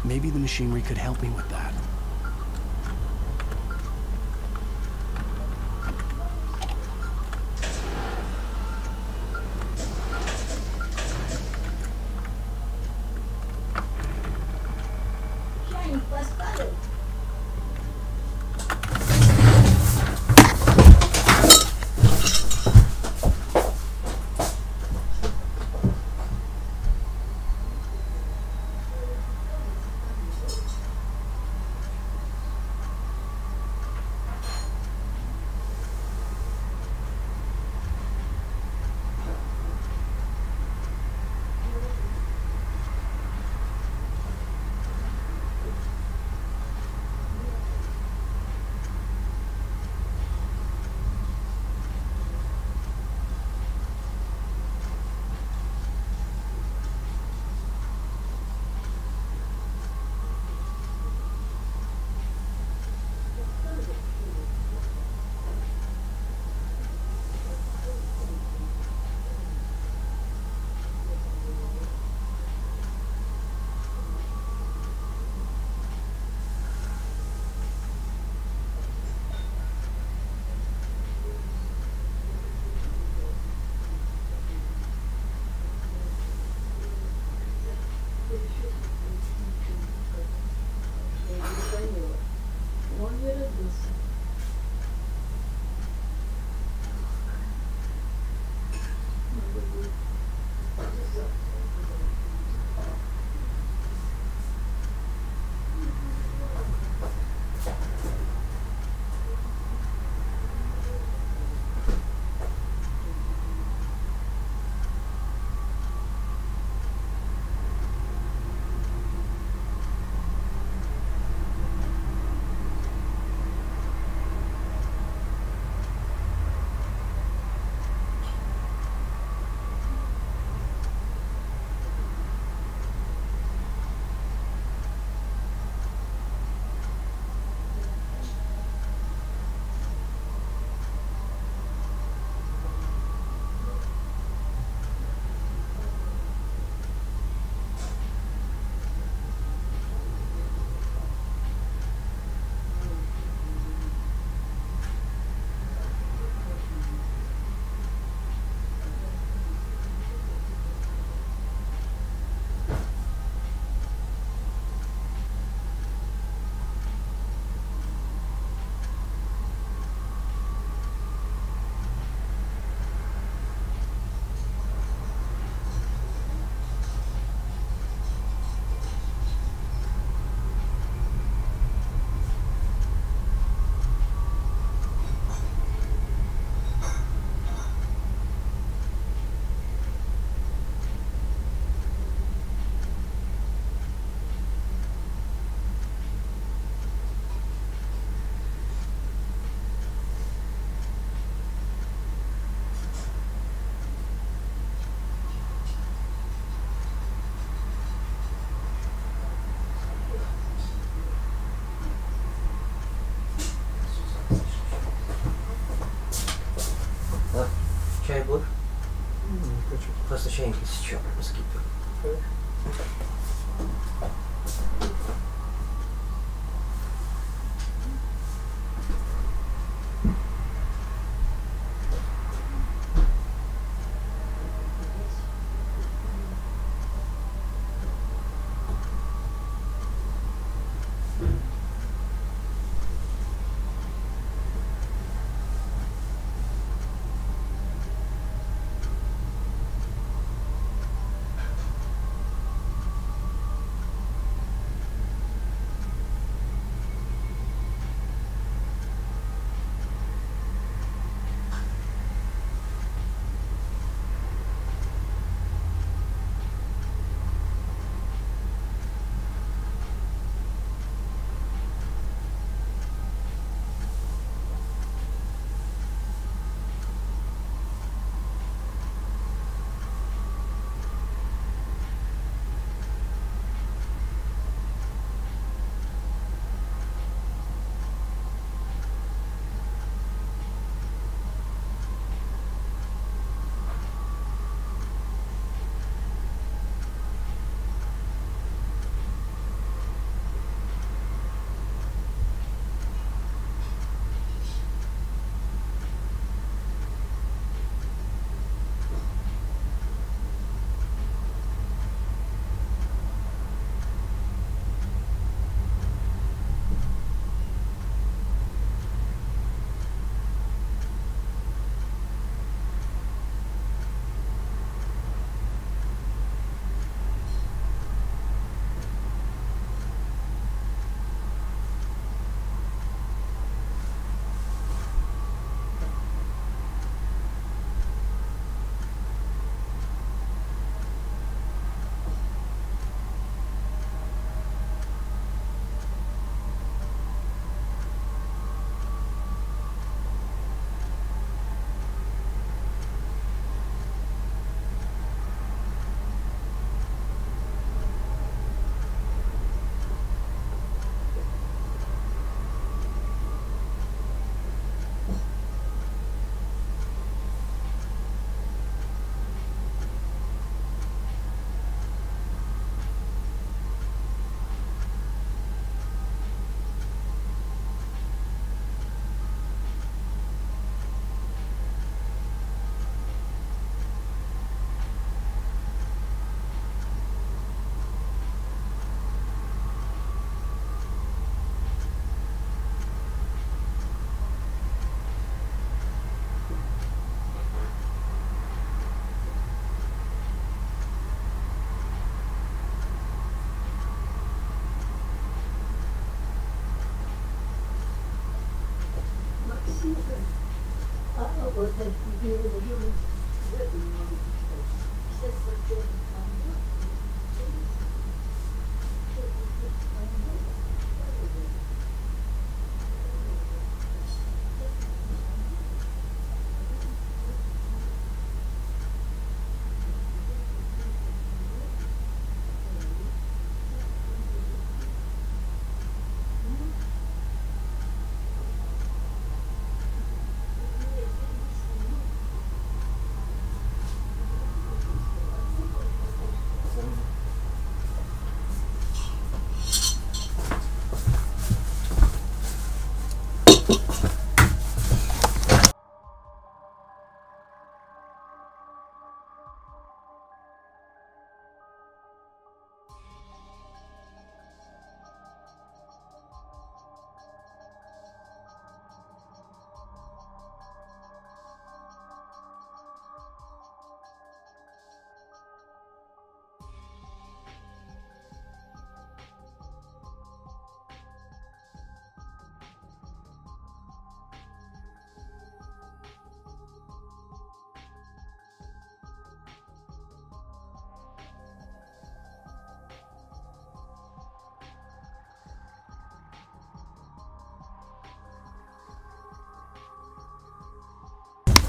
Maybe the machinery could help me with that. Чай будешь? Не хочу. Просто чайник сейчас москитер.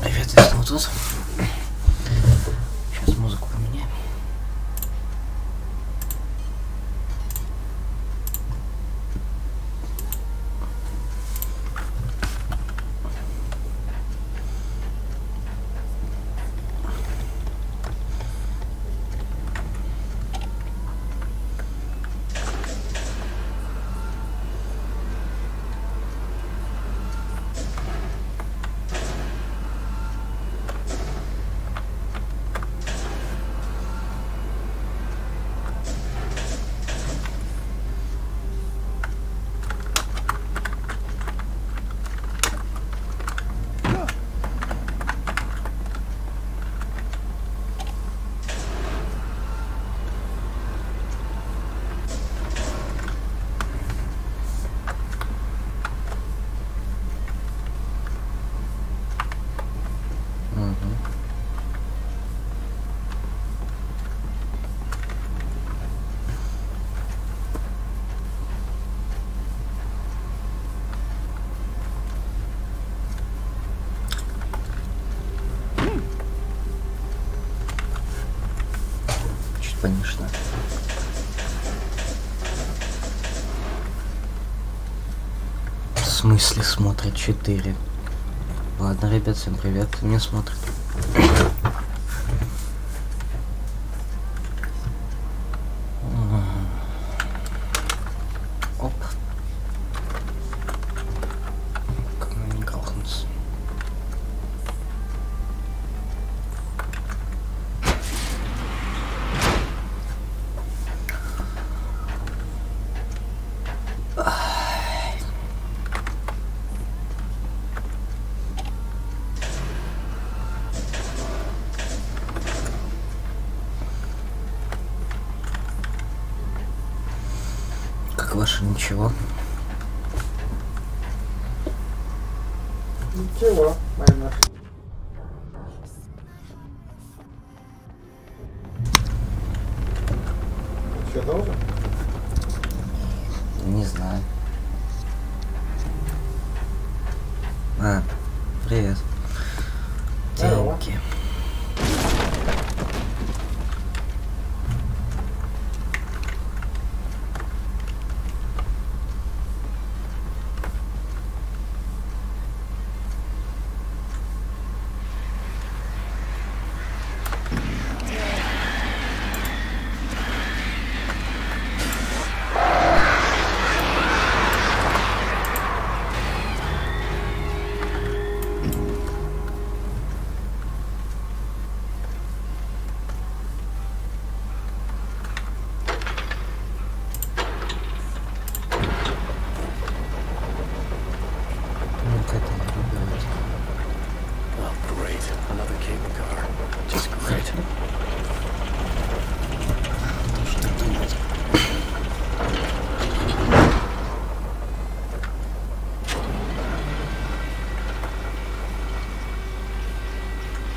Ребята, я снова тут. Сейчас музыку поменяем. Конечно. В смысле смотрит 4? Ладно, ребят, всем привет, кто меня смотрит. Оп. Как мне не грохнуться. Ваше ничего. Ничего, наверное. Еще должен? Не знаю. Привет. Деньги.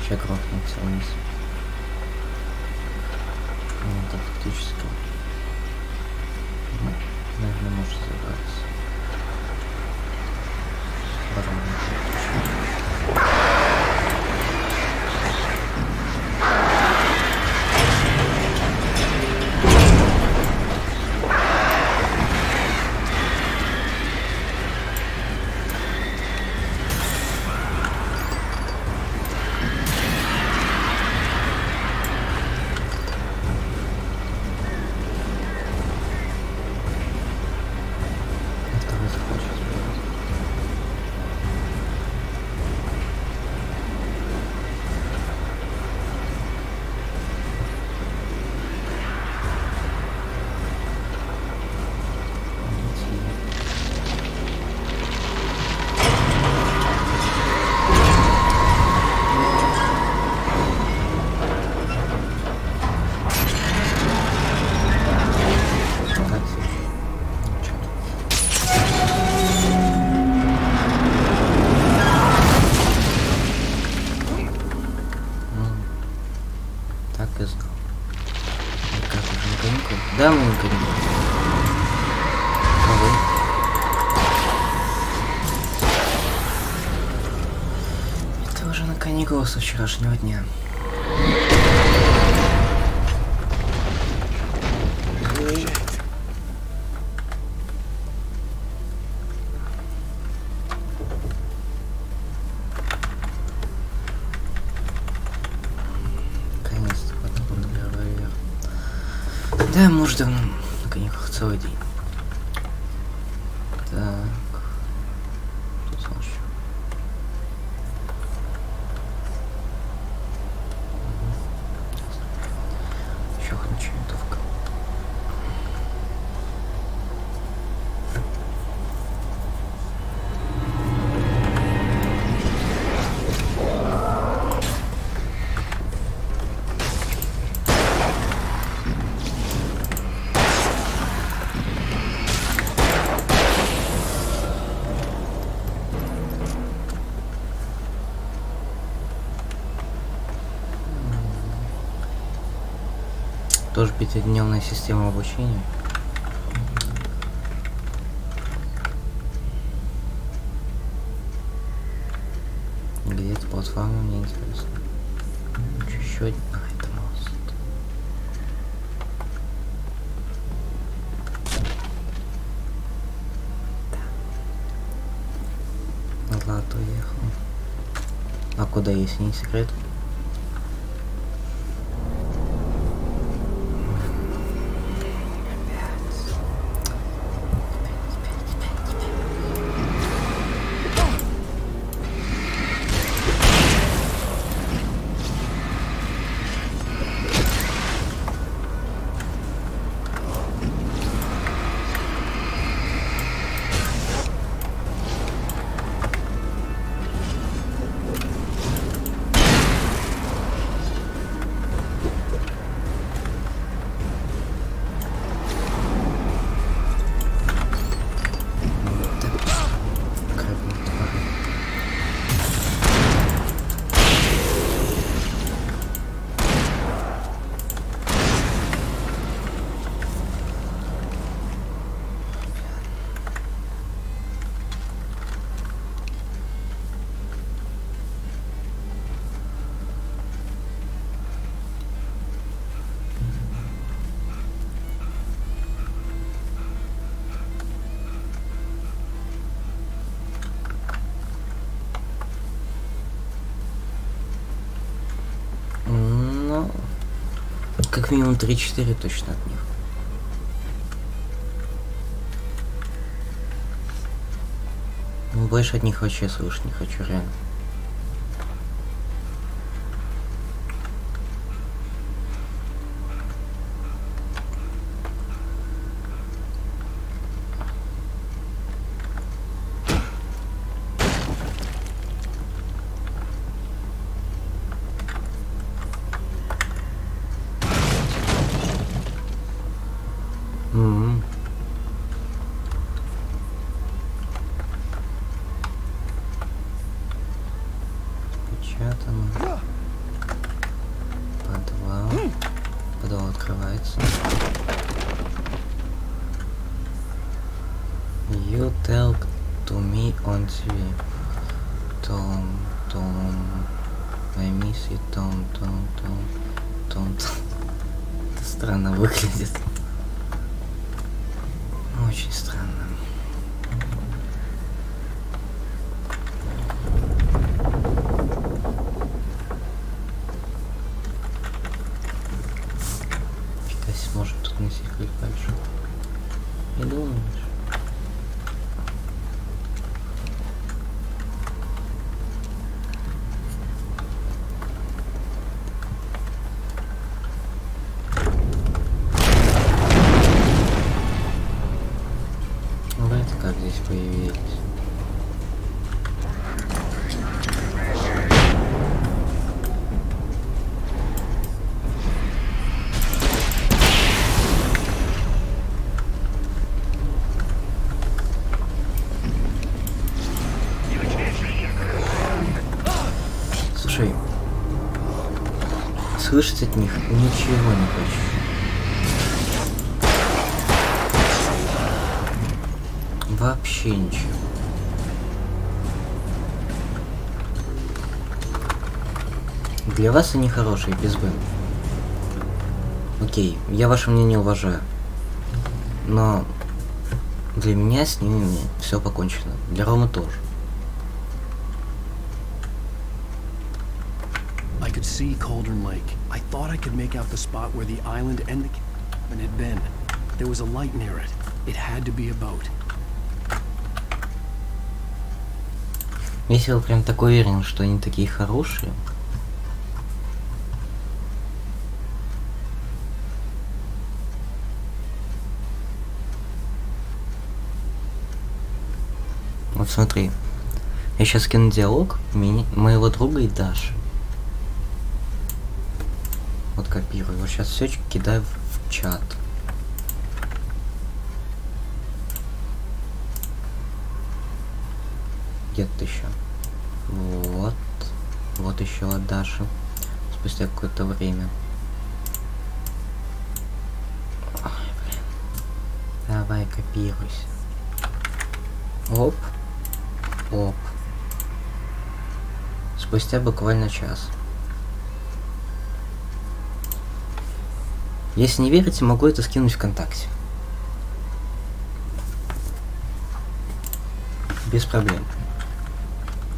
Вообще грохнулся вниз. Ну, это фактически. Наверное, может забраться. Да, мы не говорим. Это уже на каникулах со вчерашнего дня. Да, может, давно на каникулах целый день. Так. Тут слушаю. Еще хочу винтовка. Тоже пятидневная система обучения. Где эта платформа, мне интересно. Еще один. А, это мост. Да. Влад уехал. А куда, если не секрет? Как минимум 3-4 точно от них. Ну, больше от них вообще слышать не хочу, реально. to me on TV. Tom, I miss you, Tom. Это странно выглядит. Очень странно. Фига себе, может тут не секрет большой. Не думаешь? Появились. Слушай, слышать от них ничего не хочу. Вообще ничего. Для вас они хорошие, без Б. Окей, я ваше мнение уважаю. Но для меня с ними все покончено. Для Ромы тоже. I could see Cauldron Lake. I thought I could make out the spot where the island and the cabin had been. There was a light near it. It had to be a boat. Если вы прям так уверены, что они такие хорошие. Вот смотри. Я сейчас кину диалог моего друга и Даши. Вот копирую. Вот сейчас все кидаю в чат. Где-то еще. Вот еще от Даши. Спустя какое-то время. Ой, блин. Давай, копируйся. Оп. Оп. Спустя буквально час. Если не верите, могу это скинуть ВКонтакте. Без проблем.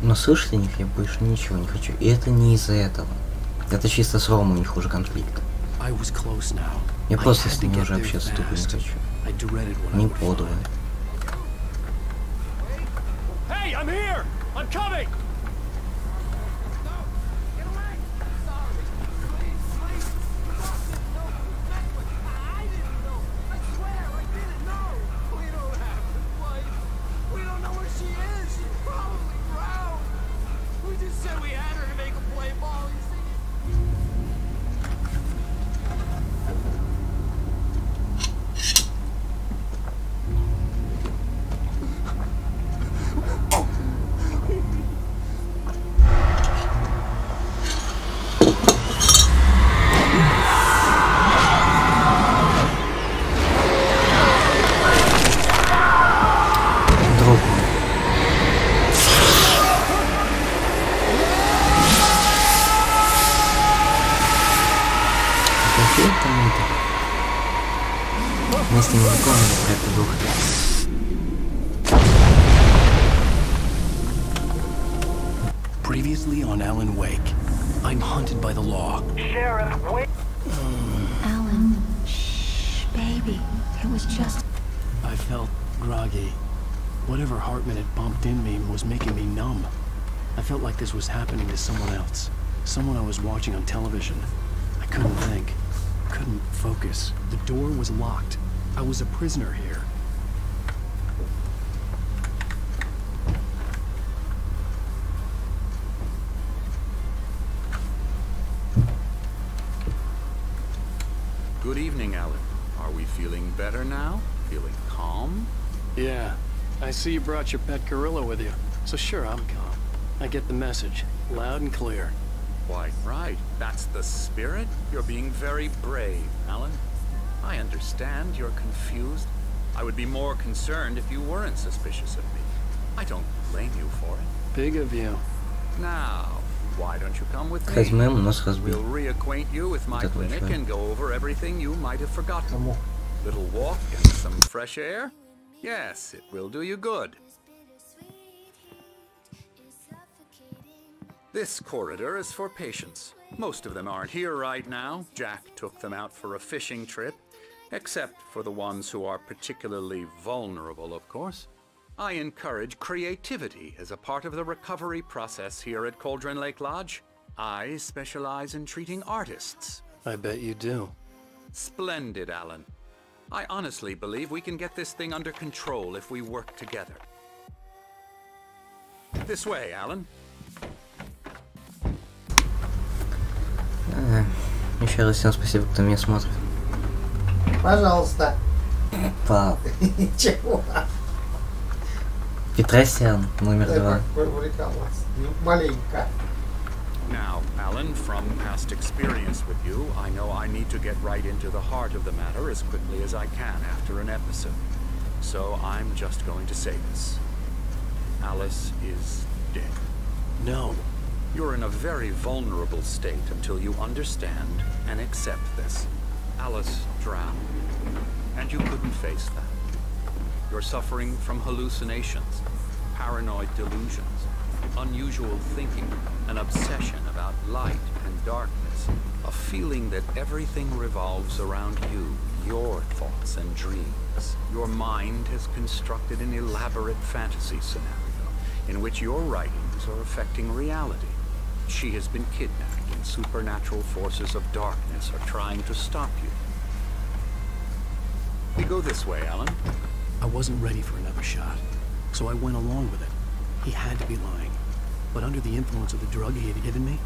Но слышать о них я больше ничего не хочу. И это не из-за этого. Это чисто с Ромой у них уже конфликт. Я просто с ними уже общаться тупо не хочу. Не подло. Мы с ним выполнили про это дух. Previously on Alan Wake, I'm hunted by the law. Sheriff, wait. Alan, shh, baby. It was just... I felt groggy. Whatever Hartman had bumped in me was making me numb. I felt like this was happening to someone else. Someone I was watching on television. I couldn't think. Couldn't focus. The door was locked. I was a prisoner here. Good evening, Alan. Are we feeling better now? Feeling calm? Yeah. I see you brought your pet gorilla with you. So sure, I'm calm. I get the message. Loud and clear. Quite right. That's the spirit. You're being very brave, Alan. I understand you're confused. I would be more concerned if you weren't suspicious of me. I don't blame you for it. Big of you. Now, why don't you come with me? Возьмем, нос разбил. We'll reacquaint you with my clinic and go over everything you might have forgotten. Little walk and some fresh air? Yes, it will do you good. This corridor is for patients. Most of them aren't here right now. Jack took them out for a fishing trip, except for the ones who are particularly vulnerable, of course. I encourage creativity as a part of the recovery process here at Cauldron Lake Lodge. I specialize in treating artists. I bet you do. Splendid, Alan. I honestly believe we can get this thing under control if we work together. This way, Alan. Еще раз всем спасибо, кто меня смотрит. Пожалуйста. Пап. Чего? Петросян, номер 2. Маленько. Now, Alan, from past experience with you, I know I need to get right into the heart of the matter as quickly as I can after an episode. So I'm just going to say this. Alice is dead. No. You're in a very vulnerable state until you understand and accept this. Alice drowned, and you couldn't face that. You're suffering from hallucinations, paranoid delusions, unusual thinking, an obsession about light and darkness, a feeling that everything revolves around you, your thoughts and dreams. Your mind has constructed an elaborate fantasy scenario in which your writings are affecting reality. She has been kidnapped and supernatural forces of darkness are trying to stop you. We go this way, Alan. I wasn't ready for another shot, so I went along with it. He had to be lying. But under the influence of the drug he had given me,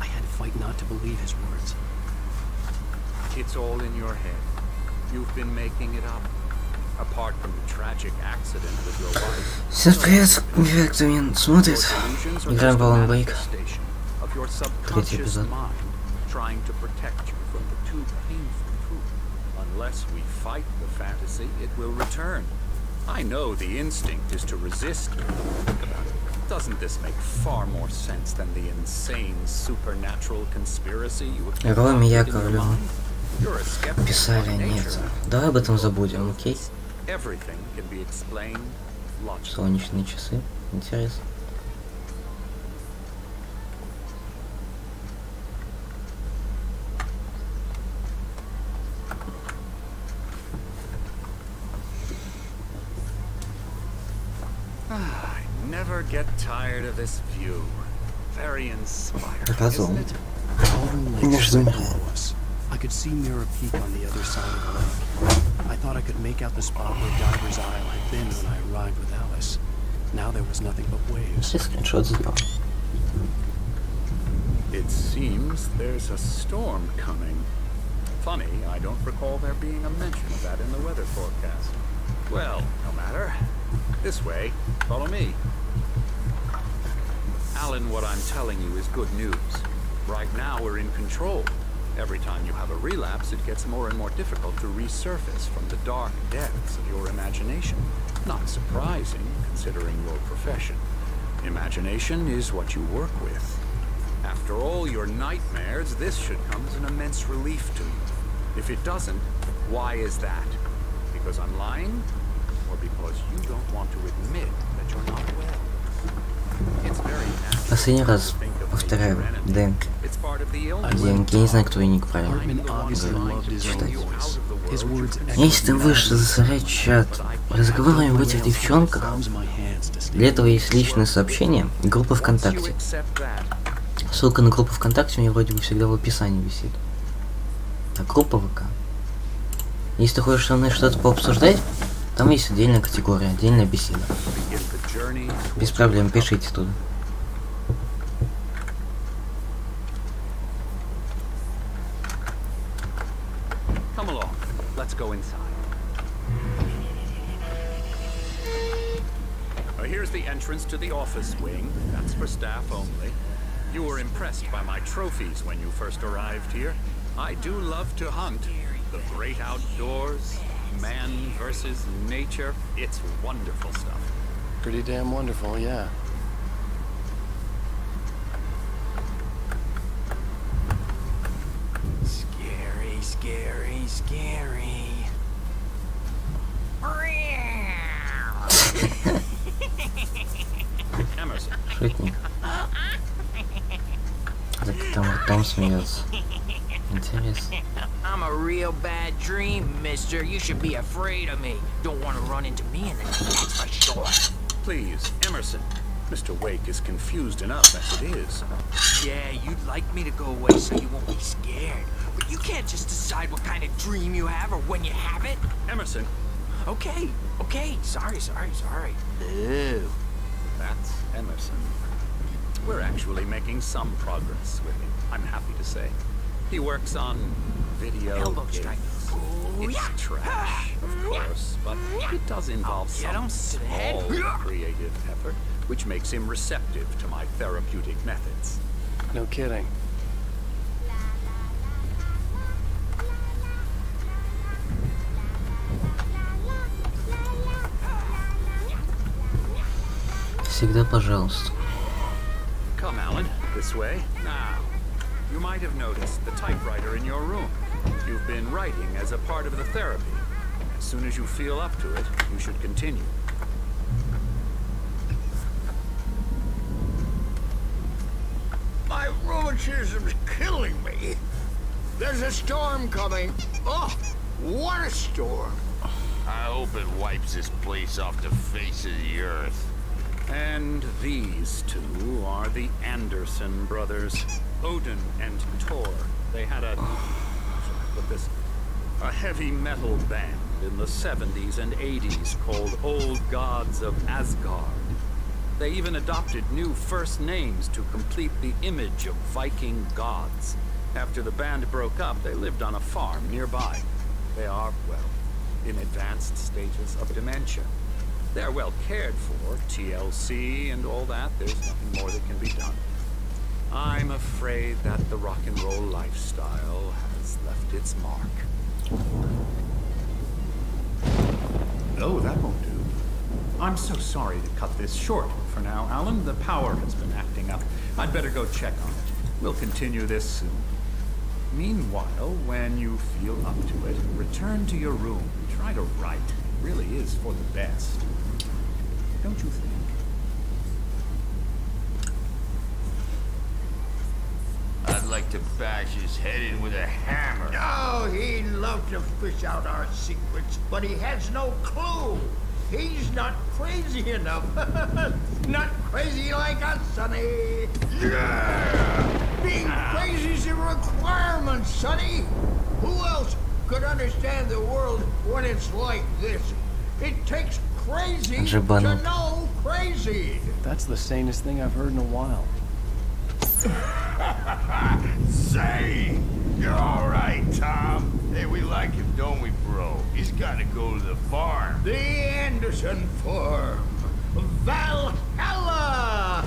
I had to fight not to believe his words. It's all in your head. You've been making it up. Apart from the tragic accident with your wife. Всем привет, кто меня смотрит. Играем в Alan Wake. Третий эпизод. Trying to protect you from the too painful truth. Unless we fight the fantasy, it will return. I know the instinct is to resist. Think about it. Doesn't this make far more sense than the insane supernatural conspiracy you have Роме in your Яковлеву mind? You're a skeptic писали, by нет. nature. Давай об этом забудем, окей? Everything can be explained logically. Солнечные часы. Интересно. I never get tired of this view. Very inspiring, Разум. isn't it? Cauldron Lake was right below us. I could see Mirror Peak on the other side of the lake. I thought I could make out the spot where Diver's Isle had been when I arrived with Alice. Now there was nothing but waves. Скриншот сделал. It seems there's a storm coming. Funny, I don't recall there being a mention of that in the weather forecast. Well, no matter. This way. Follow me. Alan, what I'm telling you is good news. Right now we're in control. Every time you have a relapse, it gets more and more difficult to resurface from the dark depths of your imagination. Not surprising, considering your profession. Imagination is what you work with. After all your nightmares, this should come as an immense relief to you. If it doesn't, why is that? Because I'm lying? Or because you don't want to admit that you're not well? It's very natural. Последний раз повторяю, ДНК. ДНК, я не знаю, кто и ник правильно читать. Если ты вышел засорять чат разговорами об этих девчонках, для этого есть личное сообщение и группа ВКонтакте. Ссылка на группу ВКонтакте у меня вроде бы всегда в описании висит. А группа ВК. Если ты хочешь со мной что-то пообсуждать, там есть отдельная категория, отдельная беседа. Без проблем, пишите туда. Come along. Let's go inside. Here's the entrance to the office wing. That's for staff only. You were impressed by my trophies when you first arrived here. I do love to hunt. The great outdoors, man versus nature. It's wonderful stuff. Pretty damn wonderful, yeah. Scary, scary, scary. Emerson. Шутник. Так там ртом смеется. Интересно. I'm a real bad dream, mister. You should be afraid of me. Don't want to run into me in the that's for sure. Please, Emerson. Mr. Wake is confused enough as it is. Yeah, you'd like me to go away so you won't be scared. But you can't just decide what kind of dream you have or when you have it. Emerson. Okay, okay. Sorry. Ew. That's Emerson. We're actually making some progress with him, I'm happy to say. He works on video Elbow games. strike. It's trash, of course, but it does involve some small creative effort, which makes him receptive to my therapeutic methods. No kidding. Всегда пожалуйста. Come, Alan, this way. Now, you might have noticed the typewriter in your room. You've been writing as a part of the therapy. As soon as you feel up to it, you should continue. My rheumatism's killing me. There's a storm coming. Oh, what a storm. I hope it wipes this place off the face of the earth. And these two are the Anderson brothers, Odin and Thor. They had a heavy metal band in the 70s and 80s called Old Gods of Asgard. They even adopted new first names to complete the image of Viking gods. After the band broke up, they lived on a farm nearby. They are, well, in advanced stages of dementia. They're well cared for, TLC and all that. There's nothing more that can be done. I'm afraid that the rock and roll lifestyle has left its mark. Oh, that won't do. I'm so sorry to cut this short for now, Alan. The power has been acting up. I'd better go check on it. We'll continue this soon. Meanwhile, when you feel up to it, return to your room. Try to write. It really is for the best. Don't you think? I'd like to bash his head in with a hammer. Oh, he'd love to fish out our secrets, but he has no clue. He's not crazy enough. Not crazy like us, Sonny. Yeah! Being crazy's a requirement, Sonny. Who else could understand the world when it's like this? It takes crazy to know crazy. That's the sanest thing I've heard in a while. Say, you're all right, Tom. Hey, we like him, don't we, bro? He's got to go to the farm. The Anderson farm. Valhalla!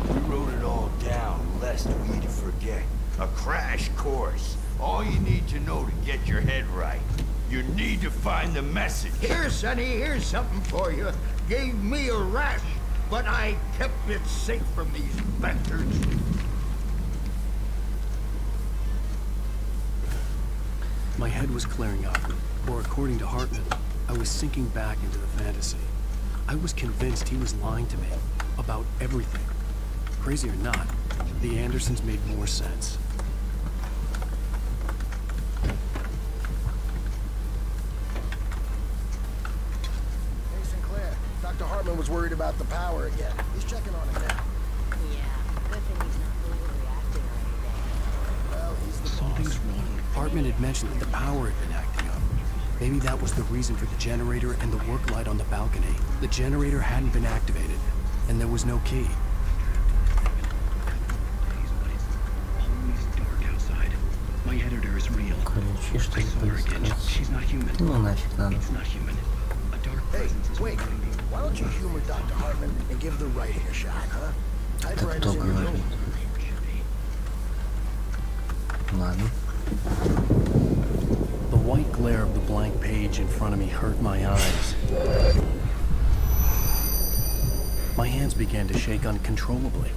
We wrote it all down, lest we forget. A crash course. All you need to know to get your head right. You need to find the message. Here, Sonny, here's something for you. Gave me a rash, but I kept it safe from these bastards. My head was clearing up, or according to Hartman, I was sinking back into the fantasy. I was convinced he was lying to me about everything. Crazy or not, the Andersons made more sense. Hey, Sinclair. Dr. Hartman was worried about the power again. He's checking on it now. Yeah, good thing he's not overreacting or anything. Well, he's the Something's wrong. Hartman had mentioned that the power had been acting up. Maybe that was the reason for the generator and the work light on the balcony. The generator hadn't been activated, and there was no key. Always dark outside. My editor is real. I saw her again. She's not human. Ну нафиг надо. It's not human. A dark Hey, presence is wait. behind me. Why don't you humor Dr. Hartman and give the writing a shot, huh? Это Typewriter's кто in your говорит? room. Ладно. The white glare of the blank page in front of me hurt my eyes. My hands began to shake uncontrollably.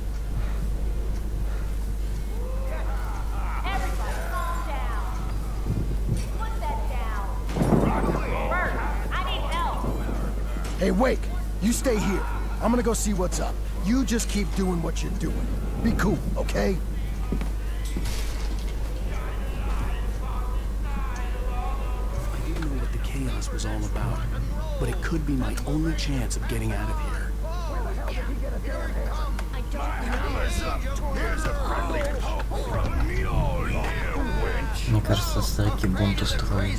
Hey, Wake, you stay here. I'm gonna go see what's up. You just keep doing what you're doing. Be cool, okay? I didn't know what the chaos was all about, but it could be my only chance of getting out of here. Мне кажется, старики бунт устроили.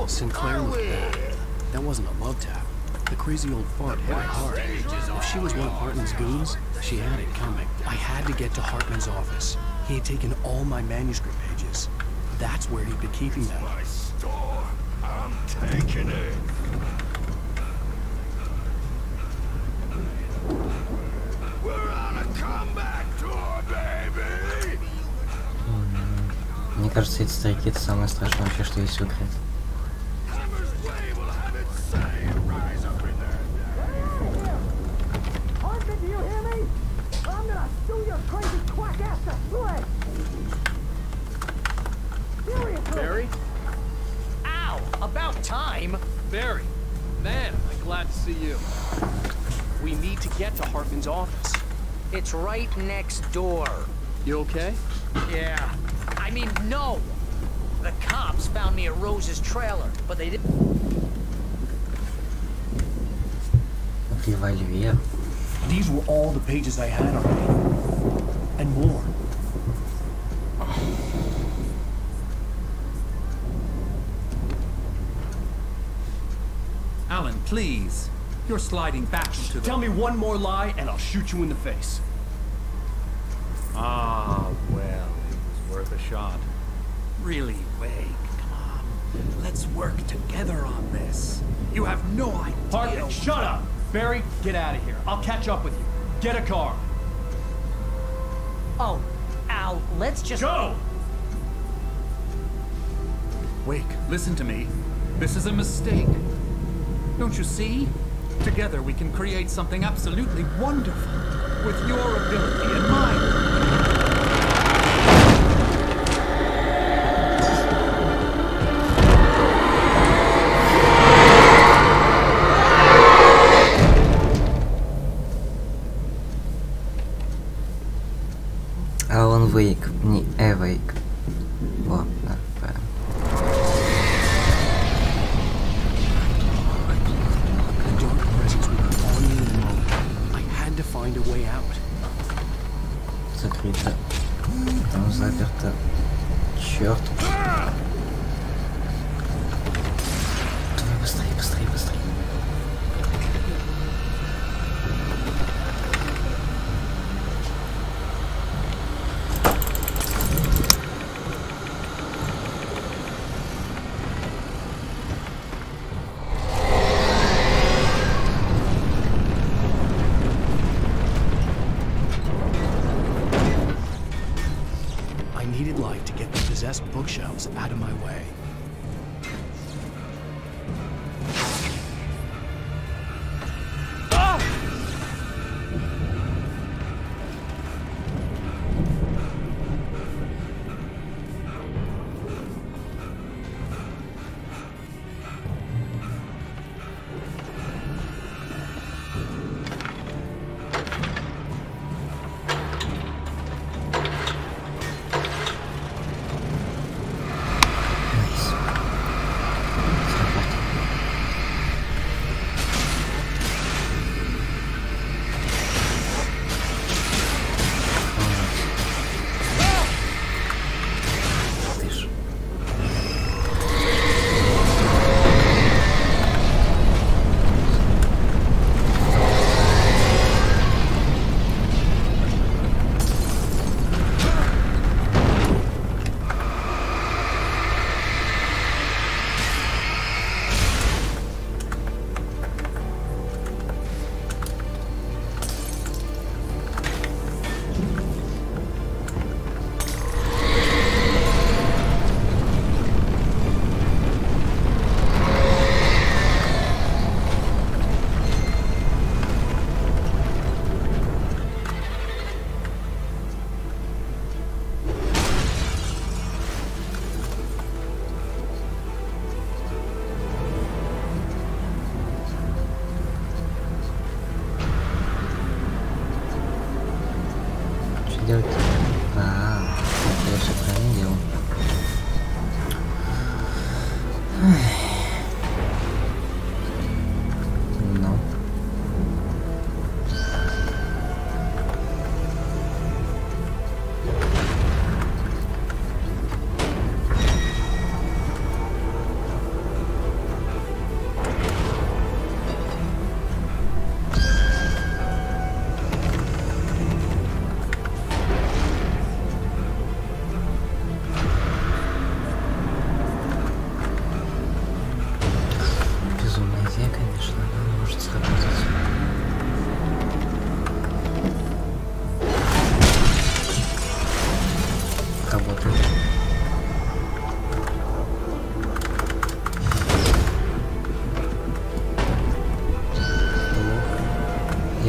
Sinclair was bad. That wasn't a love tap. The crazy old fart hit hard. If she was one of Hartman's goons, she had it coming. I had to get to Hartman's office. He had taken all my manuscript pages. That's where he'd been keeping them. My store. I'm taking it. We're on a comeback tour, baby. Мне кажется, эти старики это самое страшное вообще, что есть в игре. Barry? Ow! About time! Barry! Man, I'm glad to see you. We need to get to Hartman's office. It's right next door. You okay? Yeah. I mean, no! The cops found me at Rose's trailer, but they didn't... Револьвер. These were all the pages I had already. And more. Alan, please. You're sliding back into the... Tell me one more lie and I'll shoot you in the face. Ah, well, it was worth a shot. Really, Wake, come on. Let's work together on this. You have no idea... Hartman, shut up! Barry, get out of here. I'll catch up with you. Get a car. Oh, Al, let's just... Go! Wake, listen to me. This is a mistake. Don't you see? Together we can create something absolutely wonderful. With your ability and mine. Alan Wake, не Awake. О, да, правильно. Закрыто. Там заперто. Черт. Давай быстрее, быстрее, быстрее. Bookshelves out of my way.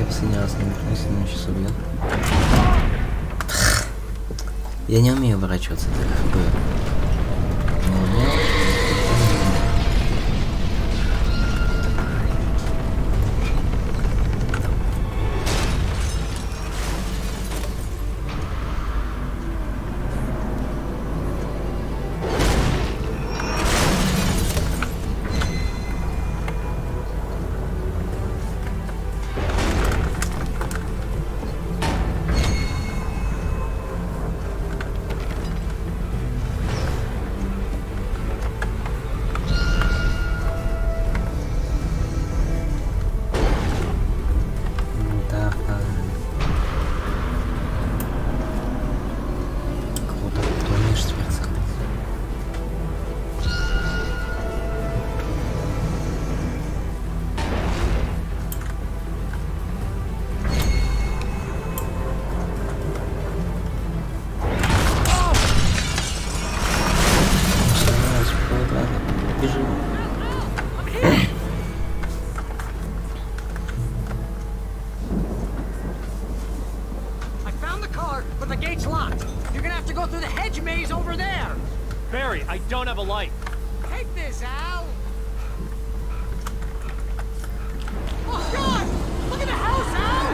последний раз не вернусь, но сейчас убьет. Я не умею оборачиваться, так как бы. Не умею. Take this, Al! Oh, God! Look at the house, Al!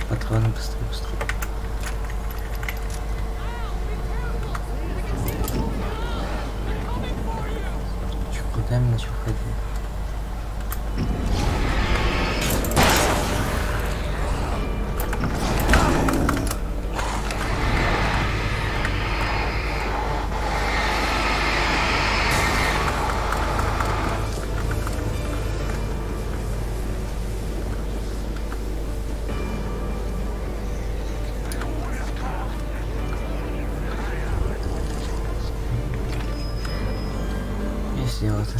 Патроны быстрее. Чё, куда мне начал ходить? Сделал это.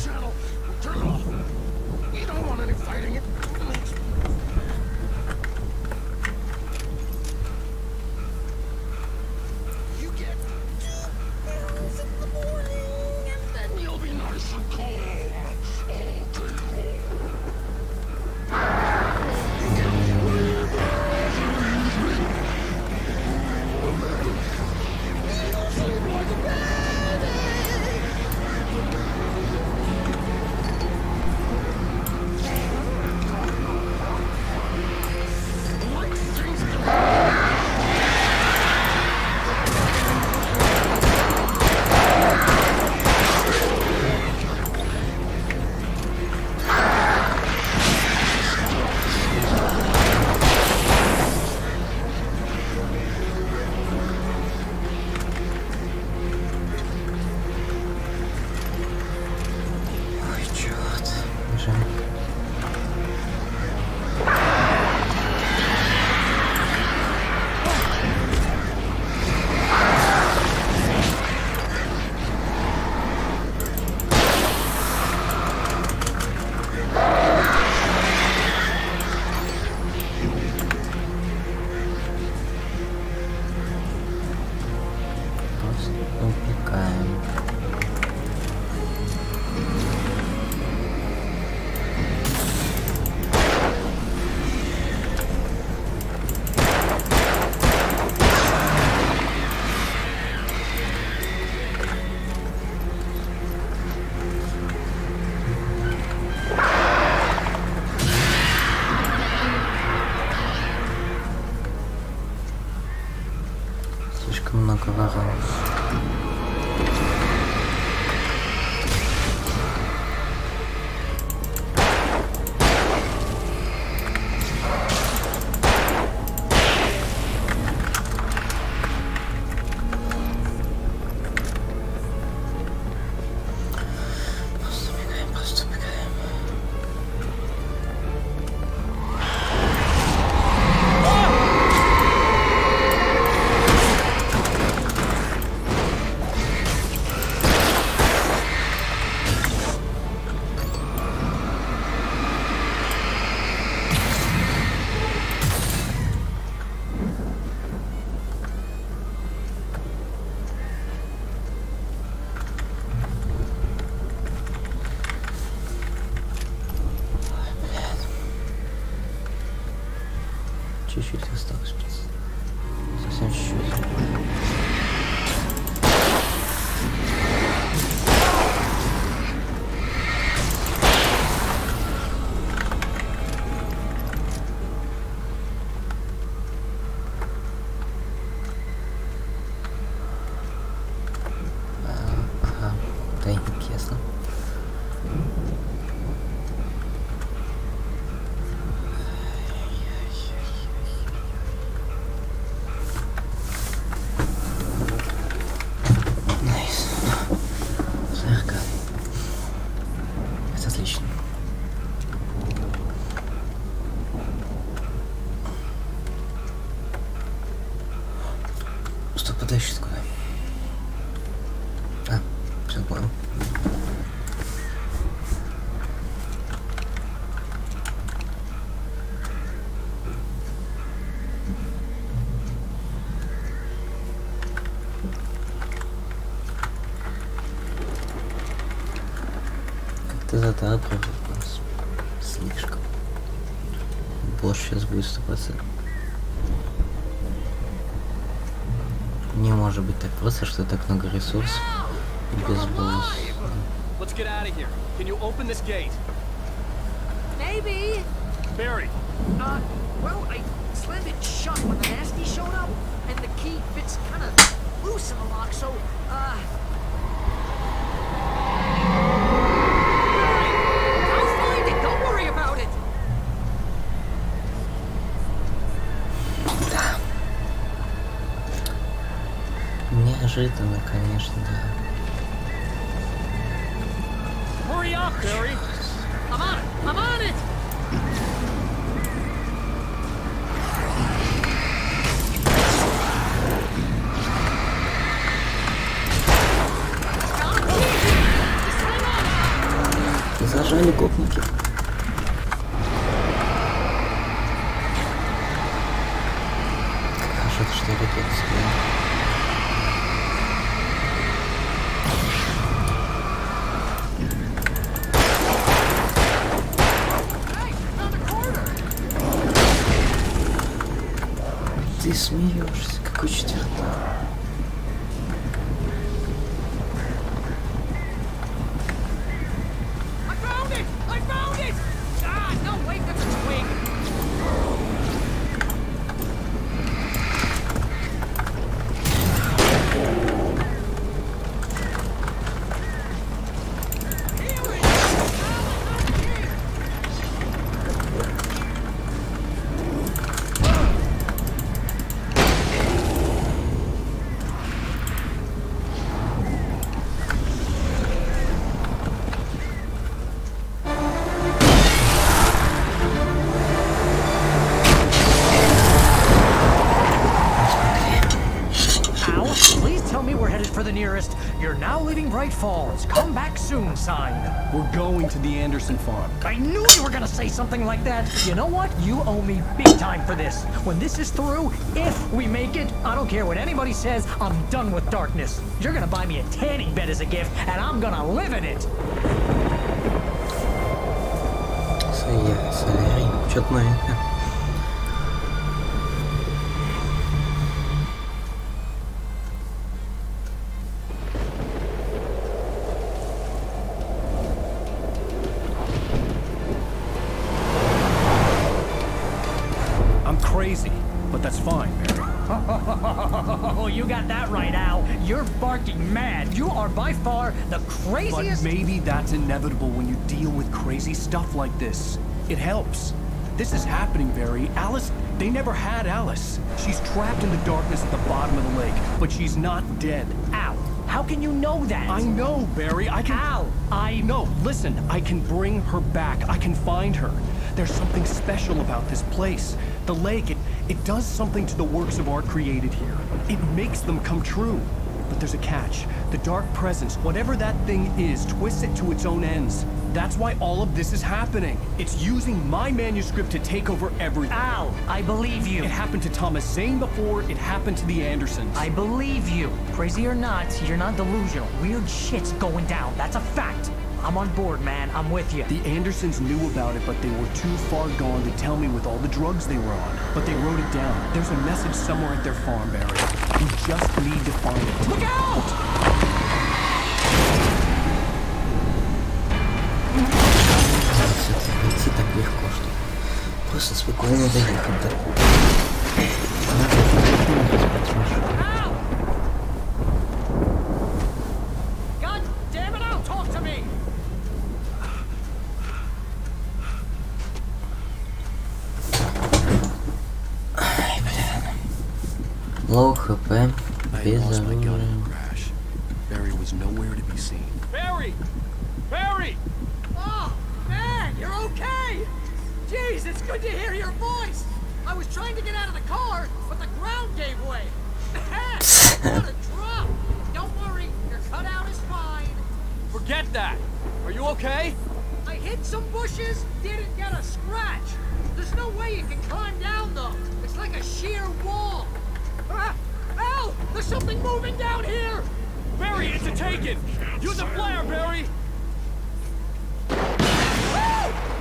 чуть-чуть осталось. Совсем чуть-чуть. Подальше куда? А, все понял. Как-то затапливает нас. Слишком. Босс сейчас будет 100%. Не может быть так просто, что так много ресурсов без босса. Let's get out of here. Can you open this gate? Maybe. Barry. Well, I slammed it shut when the nasty showed up, and the key fits kind of loose in the lock, so, Barry, I'll find it. Don't worry about it. Неожиданно, конечно, да. Hurry up, Barry. I'm on it. I'm on it. Зажали гопники. Хорошо, что я ракету сбил. Ты смеешься, какой четвертак. You're now leaving Bright Falls. Come back soon, sign. We're going to the Anderson farm. I knew you were gonna say something like that. You know what? You owe me big time for this. When this is through, if we make it, I don't care what anybody says, I'm done with darkness. You're gonna buy me a tanning bed as a gift, and I'm gonna live in it. Что-то новенькое. Crazy, but that's fine, Barry. Oh, you got that right, Al. You're barking mad. You are by far the craziest. But maybe that's inevitable when you deal with crazy stuff like this. It helps. This is happening, Barry. Alice, they never had Alice. She's trapped in the darkness at the bottom of the lake, but she's not dead. Al, how can you know that? I know, Barry. I can... Al, No, listen. I can bring her back. I can find her. There's something special about this place. The lake, it does something to the works of art created here. It makes them come true. But there's a catch. The dark presence, whatever that thing is, twists it to its own ends. That's why all of this is happening. It's using my manuscript to take over everything. Al, I believe you. It happened to Thomas Zane before, it happened to the Andersons. I believe you. Crazy or not, you're not delusional. Weird shit's going down. That's a fact. I'm on board, man. I'm with you. The Andersons knew about it, but they were too far gone to tell me with all the drugs they were on. But they wrote it down. There's a message somewhere at their farm, Barry. You just need to find it. Look out! Идти так легко, что просто спокойно доехать до... Low HP, без оружия. Barry was nowhere to be seen. Barry! Barry! Oh, man, you're okay! Jeez, it's good to hear your voice! I was trying to get out of the car, but the ground gave way. What a drop! Don't worry, your cutout is fine. Forget that! Are you okay? I hit some bushes, didn't get a scratch. There's no way you can climb down, though. It's like a sheer wall. Al! There's something moving down here! Barry, it's a taken! Use a flare, Barry!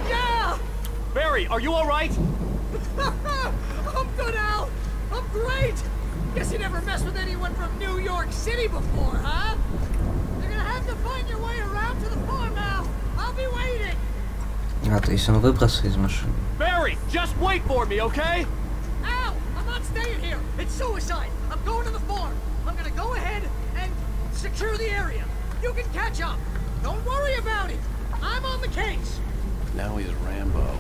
Yeah! Barry, are you alright? I'm good, Al! I'm great! Guess you never messed with anyone from New York City before, huh? You're gonna have to find your way around to the farm, Al! I'll be waiting! А, то есть он выбрался из машины. Barry, just wait for me, okay? Al! I'm not staying here! It's suicide! I'm going to the farm! I'm gonna go ahead and secure the area. You can catch up. Don't worry about it. I'm on the case. Now he's Rambo.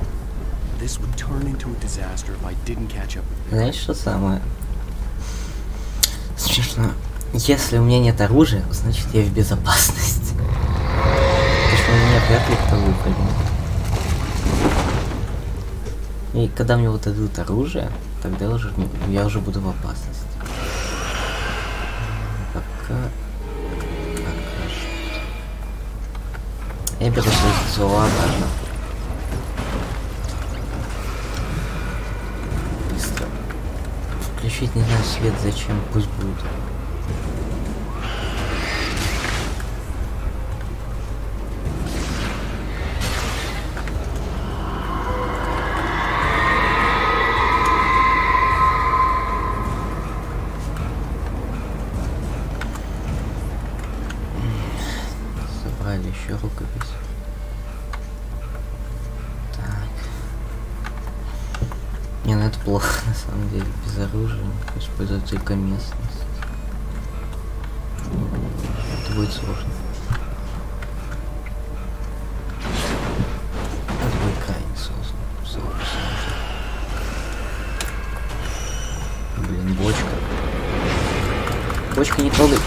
This would turn into a disaster if I didn't catch up with him. Знаешь, что самое смешно? Если у меня нет оружия, значит я в безопасности. Потому что у меня вряд ли кто выпрыгнет. И когда мне вот дадут оружие, тогда я уже буду в опасности. Пока что. Я беру свой оборона. Быстро. Включить, не знаю, свет зачем, пусть будет. Еще рукопись. Так. Не, ну это плохо на самом деле. Без оружия. Использовать только местность. Это будет сложно. Это будет крайне сложно. Блин, бочка. Бочка, не трогай.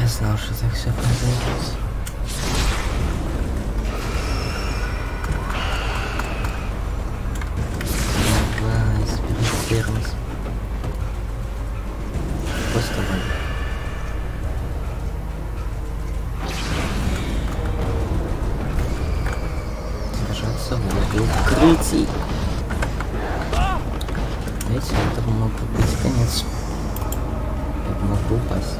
Знал, что так все произойдет. Давай, собери термос. Просто вода. Держаться возле укрытий. Видите, это мог быть конец. Я мог бы упасть.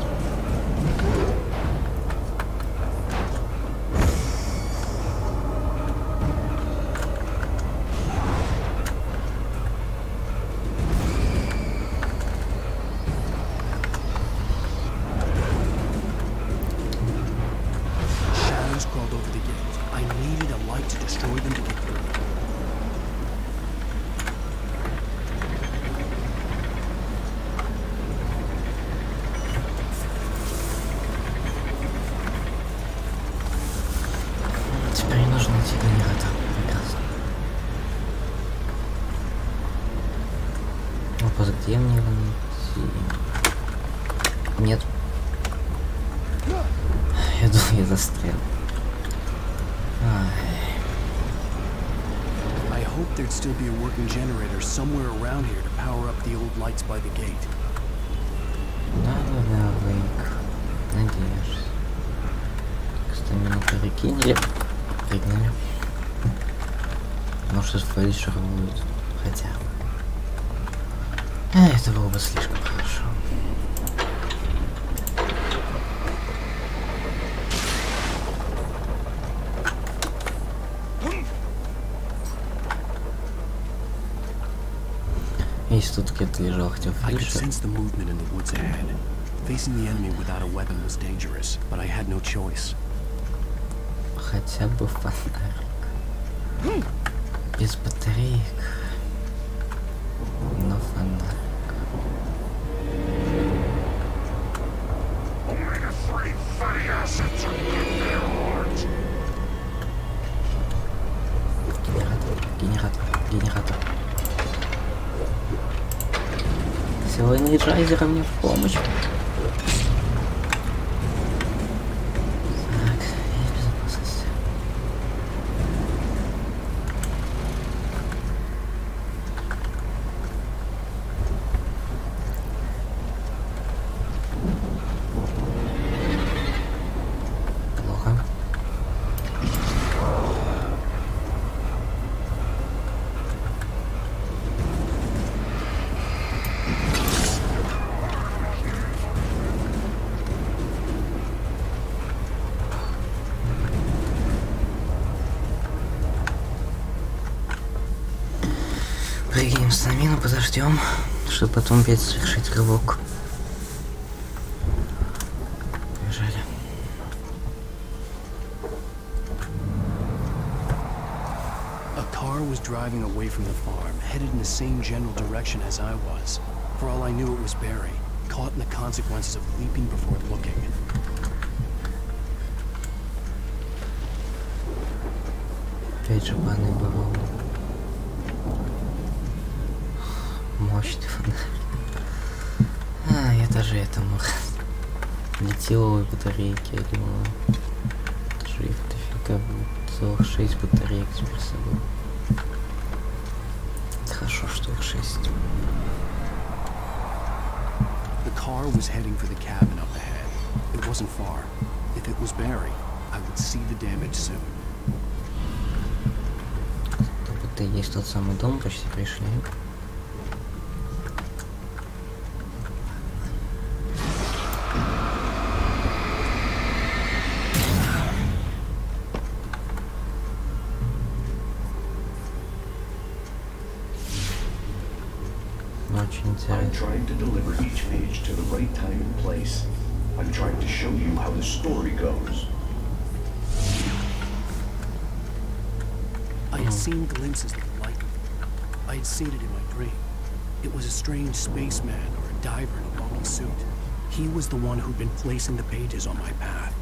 Где мне его найти? Нет. Я думаю, я застрял. I hope there'd still be a working generator somewhere around here to power up the old lights by the gate. Да, Вейк. Надеюсь. Кстати, меня перекинули. Прыгнули. Может, фельдшер будет. Хотя бы. Это было бы слишком хорошо. Если тут где-то лежал хотя бы флешер. Хотя бы фонарик. Без батареек. Но фонарик. Генератор. Сила энерджайзера мне в помощь. Так, я в безопасности. Плохо. Прыгаем с намину, подождем, чтобы потом опять совершить рывок. Побежали. A car was driving away from the farm, headed in the same general direction as I was. For all I knew, it was Barry, caught in the consequences of leaping before looking. Опять же банный оборона. Мощный фонарик. Я даже это мог. Литиевые батарейки, я думаю. Шрифт дофига будет. Целых 6 батареек теперь с собой. Хорошо, что их 6. The car was heading for the cabin up ahead. It wasn't far. If it was Barry, I would see the damage soon. Будто есть тот самый дом, почти пришли. I'm trying to deliver each page to the right time and place. I'm trying to show you how the story goes. I had seen glimpses of the light. I had seen it in my dream. It was a strange spaceman or a diver in a bulky suit. He was the one who'd been placing the pages on my path.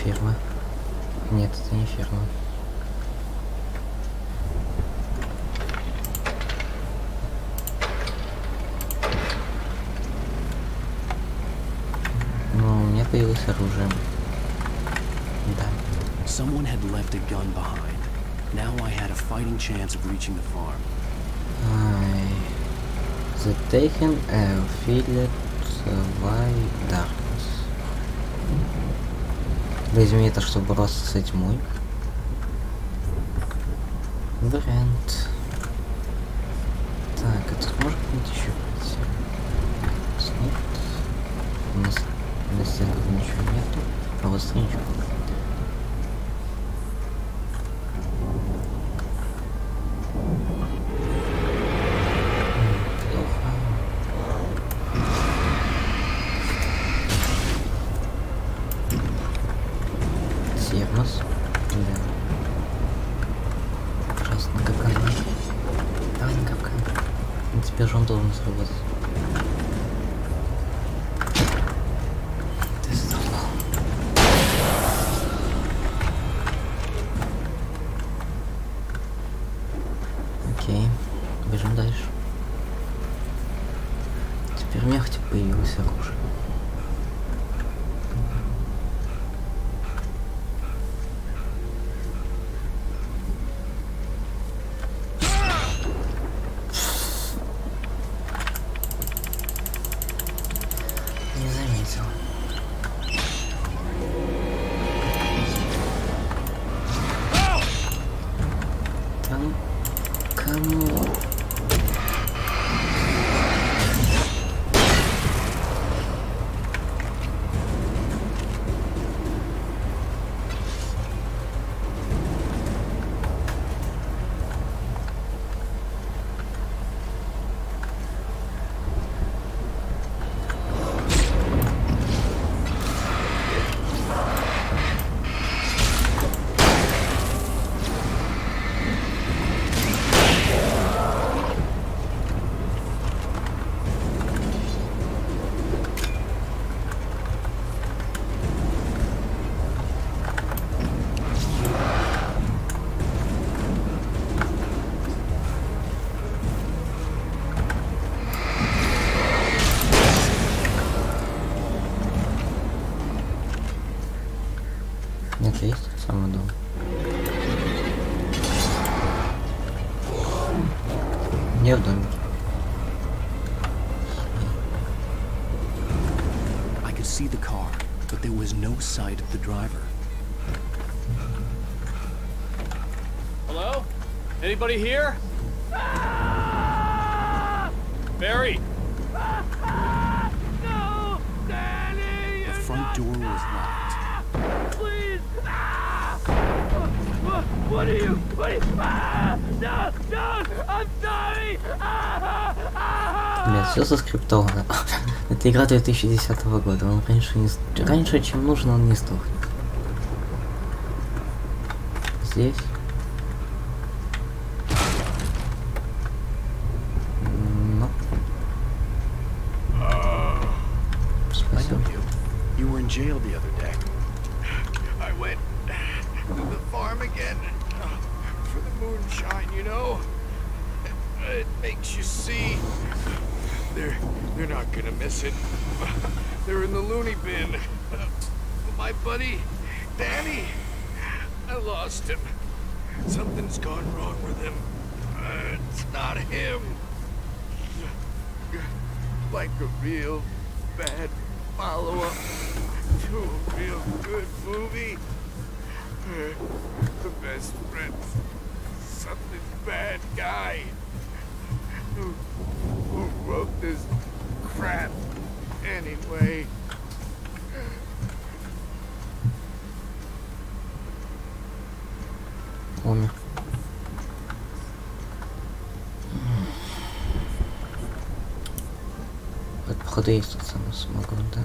Ферма. Нет, это не ферма. Но у меня появилось оружие. Да. Someone had left a gun behind. Now I had a fighting chance of reaching the farm. The taken filled by darkness. Возьми это, чтобы бороться с тьмой. Вариант. Так, это может быть еще прийти? Нет. У нас на стенах ничего нету. А вот страничку. Термос. Да. Ужасно, капкан. Давай не капкан. Теперь же он должен сработать. Ты задолбал. Окей. Бежим дальше. Теперь у меня хотя бы появилось оружие. Нет, есть тот самый дом. Не в домике. I could see the car, but there was no sight of the driver. Hello? Anybody here? Barry! No! Danny! The front door was locked. Please! What are you? No! I'm sorry! Блядь, все заскриптовано. Это игра 2010 года. Он раньше, чем нужно, он не сдохнет. Здесь. Ну. Спасибо. You were in jail the other day. I went to the farm again for the moonshine, you know? It makes you see. They're not gonna miss it. They're in the loony bin. My buddy, Danny, I lost him. Something's gone wrong with him. It's not him. Like a real bad follow-up to a real good movie. The best friend's something bad guy who wrote this crap anyway. Умер. Походу есть тот самый самогон, да?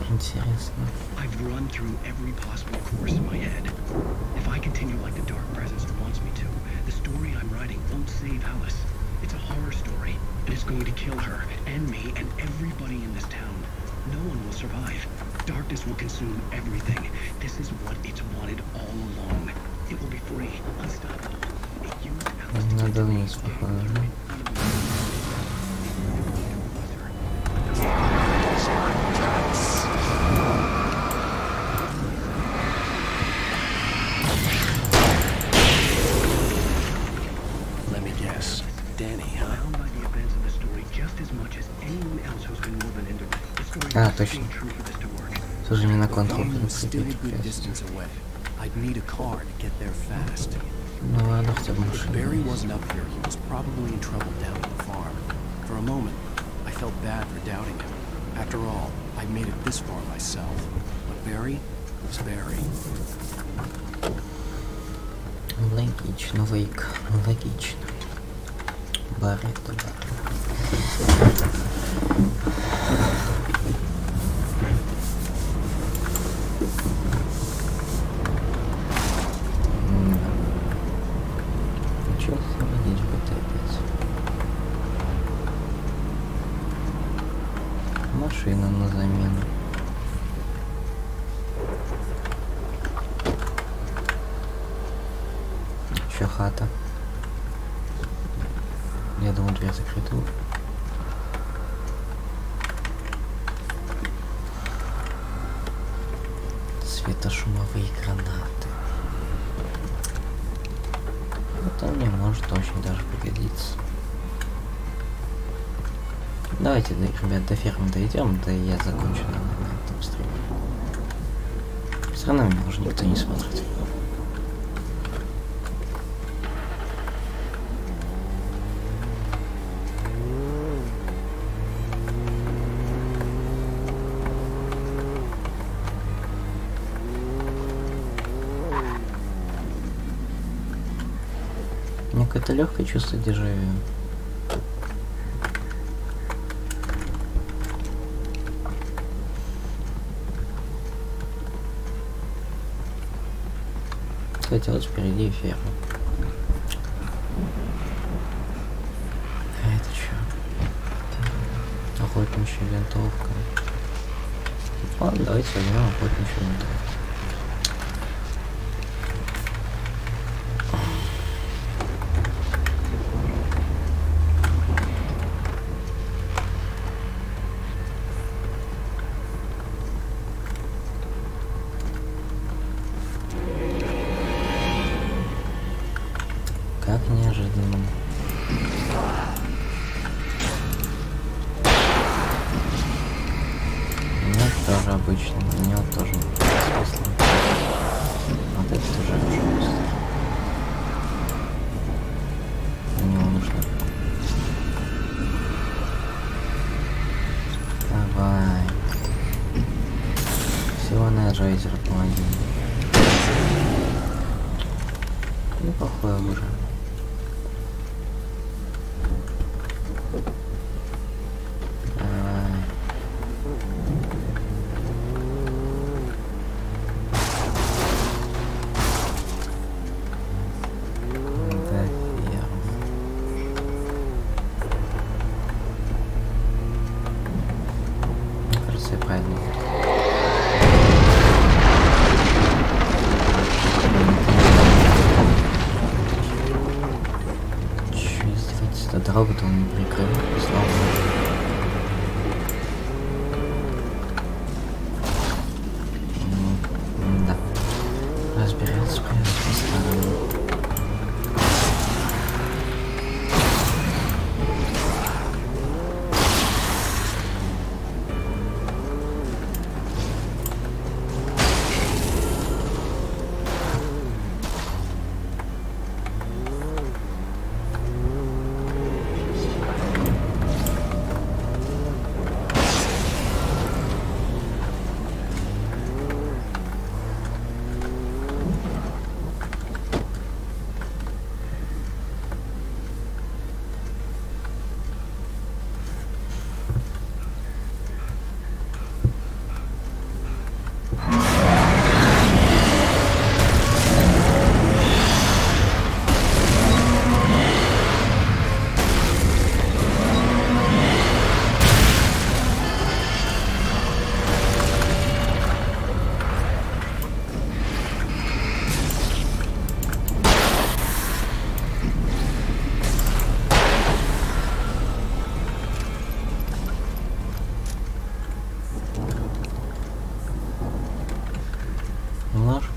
Интересно. I've run through every possible course in my head. If I continue like the dark presence wants me to, the story I'm writing won't save Alice. It's a horror story, and it's going to kill her, and me, and everybody in this town. No one will survive. Darkness will consume everything. This is what it's wanted all along. It will be free, unstoppable. It used Alice to Надо вниз, похоже. Let me guess. Danny, huh? Bound by the events of the story just as much as anyone else who's been woven into it. The story А, must stay точно. true for this to work. Тоже не на контрол. Danny was still a good distance away. I'd need a car to get there fast. Ну ладно, хотя бы If Barry машина. wasn't up here, he was probably in trouble down at the farm. For a moment, I felt bad for doubting him. After all, I made it this far myself. But Barry was Barry. Логично, Вейк. Логично. Барри это Барри. Чё ходить будет опять? Машина на замену. Еще хата. Я думаю, дверь закрыта. Светошумовые гранаты. Это мне может очень даже пригодиться. Давайте, ребят, до фермы дойдем, да и я закончу на этом стриме. Все равно меня уже никто не смотрит. У меня какое-то легкое чувство дежавю. Кстати, вот впереди ферма. А это что? Охотничья винтовка. Ладно, давайте возьмем охотничью винтовку. по-видимому. Нет, тоже обычно. Мне вот тоже смысла. Вот это тоже пожалуйста. На него нужно. Давай. Всего на Рейзер помоги. Неплохое уже. Робота он не прикрыл, слава богу. Да. Разбираться придется по-старому.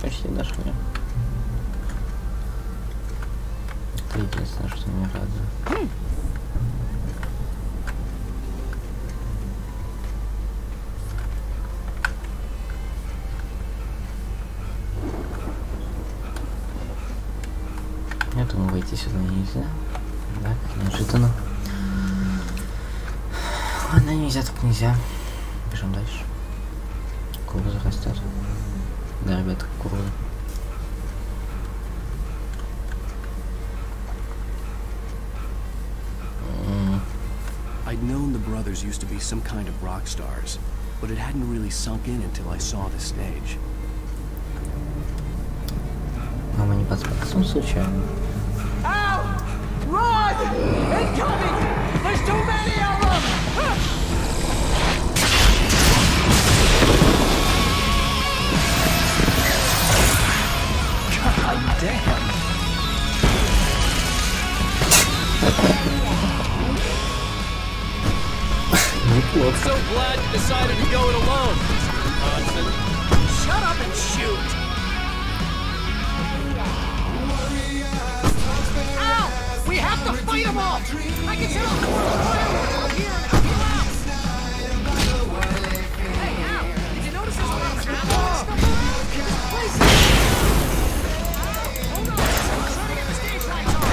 Почти дошли. Это единственное, что меня радует. Я думаю, выйти сюда нельзя. Да, как неожиданно. Ладно, нельзя, так нельзя. Бежим дальше. Курс растет. Да, ребята, круто. I'd known the brothers used to be some kind of rock stars, but it hadn't really sunk in until I saw the stage. А мы не подсказываем случайно? Out! Run! Incoming! There's too many of them! God damn! I'm so glad you decided to go it alone, Johnson. Shut up and shoot! Ow! We have to fight them all! I can set off the fireworks out here and peel out! Hey, Al! Did you notice there's a lot of ammo and stuff around? This place is... Hold on! I'm trying to get the stage lights on!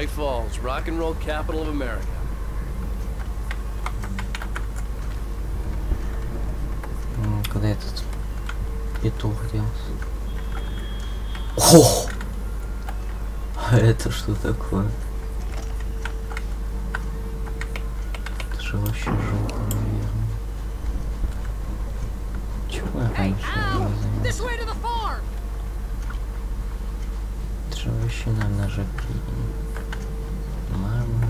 White Falls, rock and roll capital of America. Куда этот петух делся? О! А это что такое? Это же вообще жопа, наверное. Чего я раньше не заметил? Это же вообще, наверное, жопи. Мама.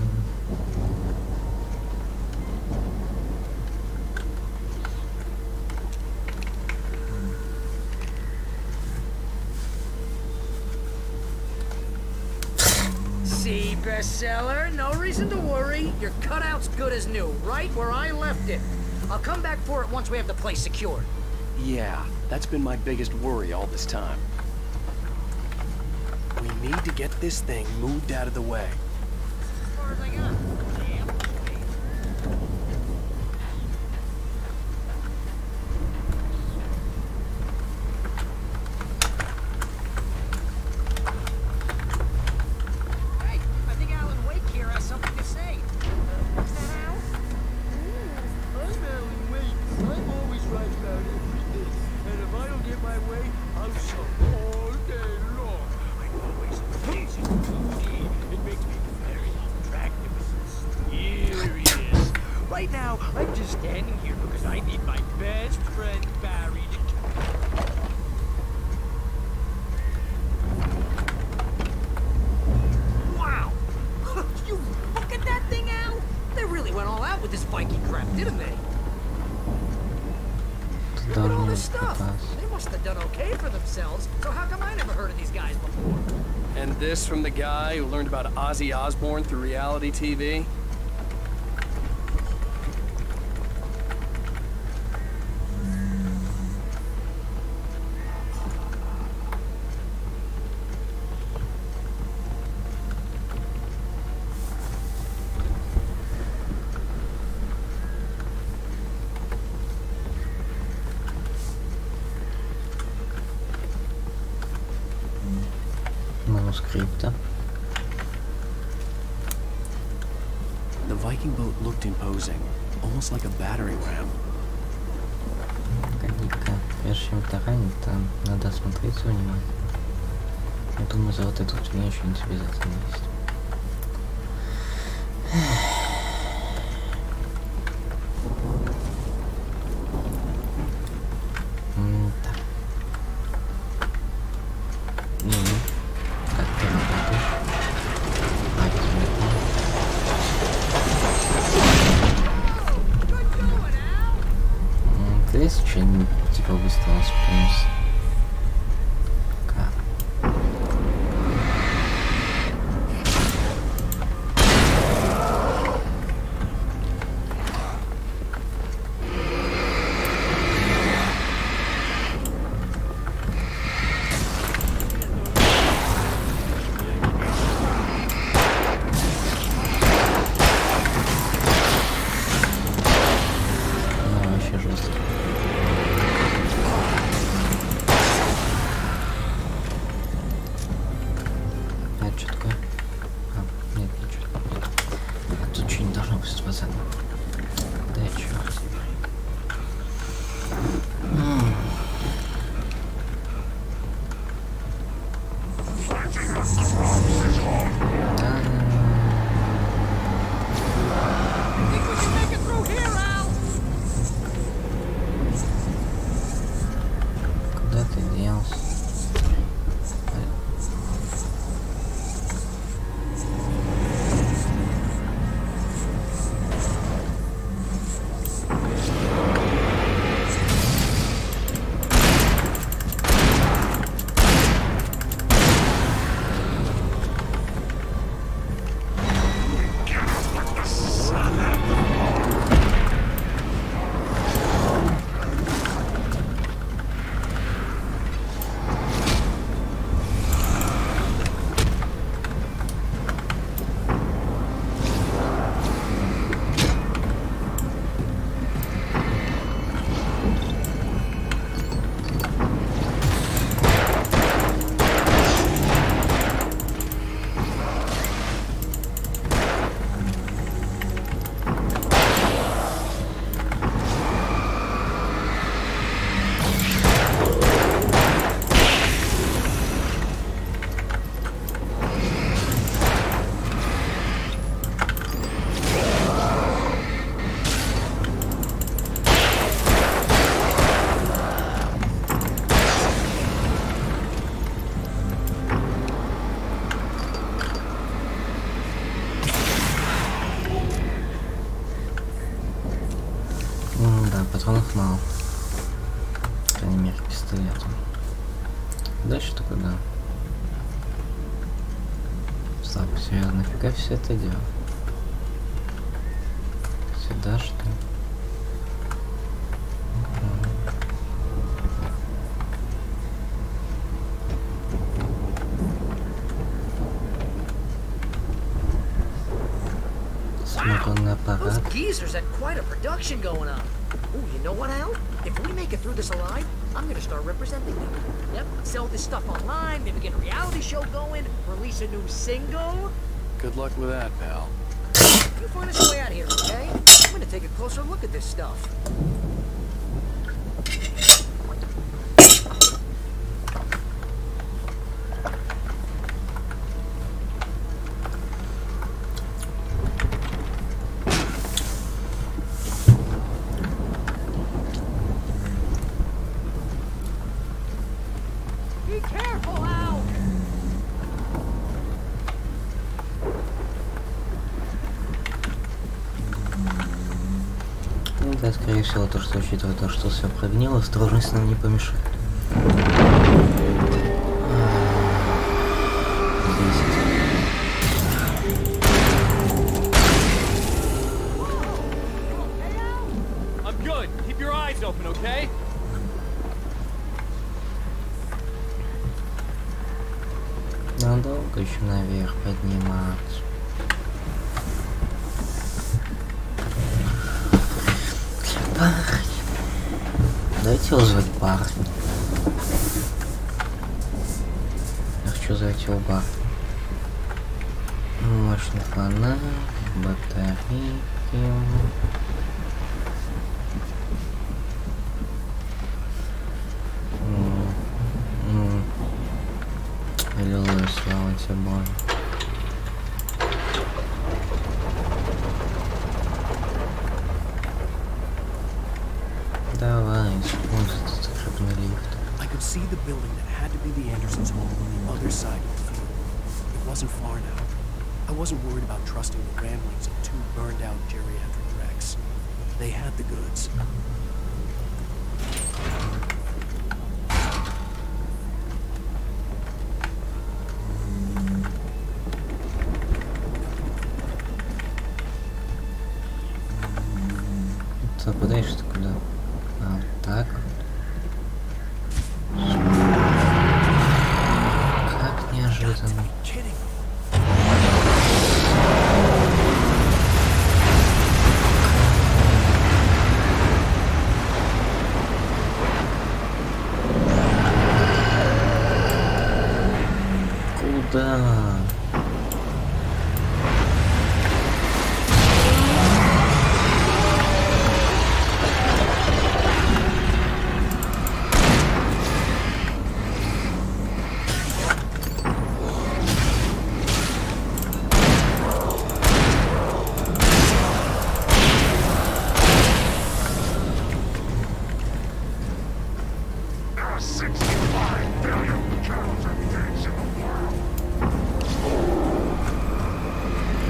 See, bestseller, no reason to worry. Your cutout's good as new, right where I left it. I'll come back for it once we have the place secured. Yeah, that's been my biggest worry all this time. We need to get this thing moved out of the way. As far as I got. Right now, I'm just standing here because I need my best friend Barry to... Wow! You look at that thing, Al! They really went all out with this Viking crap, didn't they? Look at all this stuff. They must have done okay for themselves, so how come I never heard of these guys before? And this from the guy who learned about Ozzy Osbourne through reality TV? Manuskripte. The Viking boat looked imposing, almost like a battering ram. Погоди-ка, прежде чем таранить, там надо смотреть внимательно. Я думаю, за вот эту фигню что-нибудь обязательно есть. Здесь что-нибудь типа быстро спрямился. патронов мало. По крайней мере, пистолетом. Дальше-то куда? Стоп, серьезно, нафига все это дело? Сюда, что ли? Those geezers had quite a production going on. Ooh, you know what, Al? If we make it through this alive, I'm gonna start representing them. Yep, sell this stuff online, maybe get a reality show going, release a new single. Good luck with that, pal. You find us a way out of here, okay? I'm gonna take a closer look at this stuff. Да, скорее всего, то, что учитывая то, что все прогнило, осторожность нам не помешает. 10. Нам долго еще наверх подниматься. Дайте его звать парнем. Я хочу звать его бар. Мощный фонарь, батарейки. Аллилуйя, слава тебе, Боже. Давай, используй этот скрипный лифт. I could see the building that had to be the Andersons' home on the other side of the field. It wasn't far now. I wasn't worried about trusting the ramblings of two burned-out geriatric wrecks. They had the goods. Западаешь ты куда? А, вот так вот. Как неожиданно. Куда?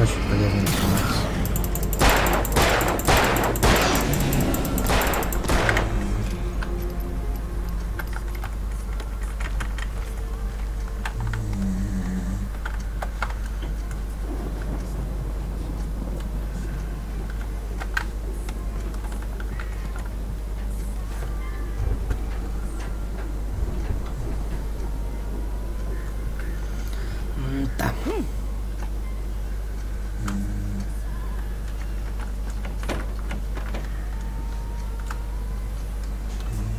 Очень полезная информация.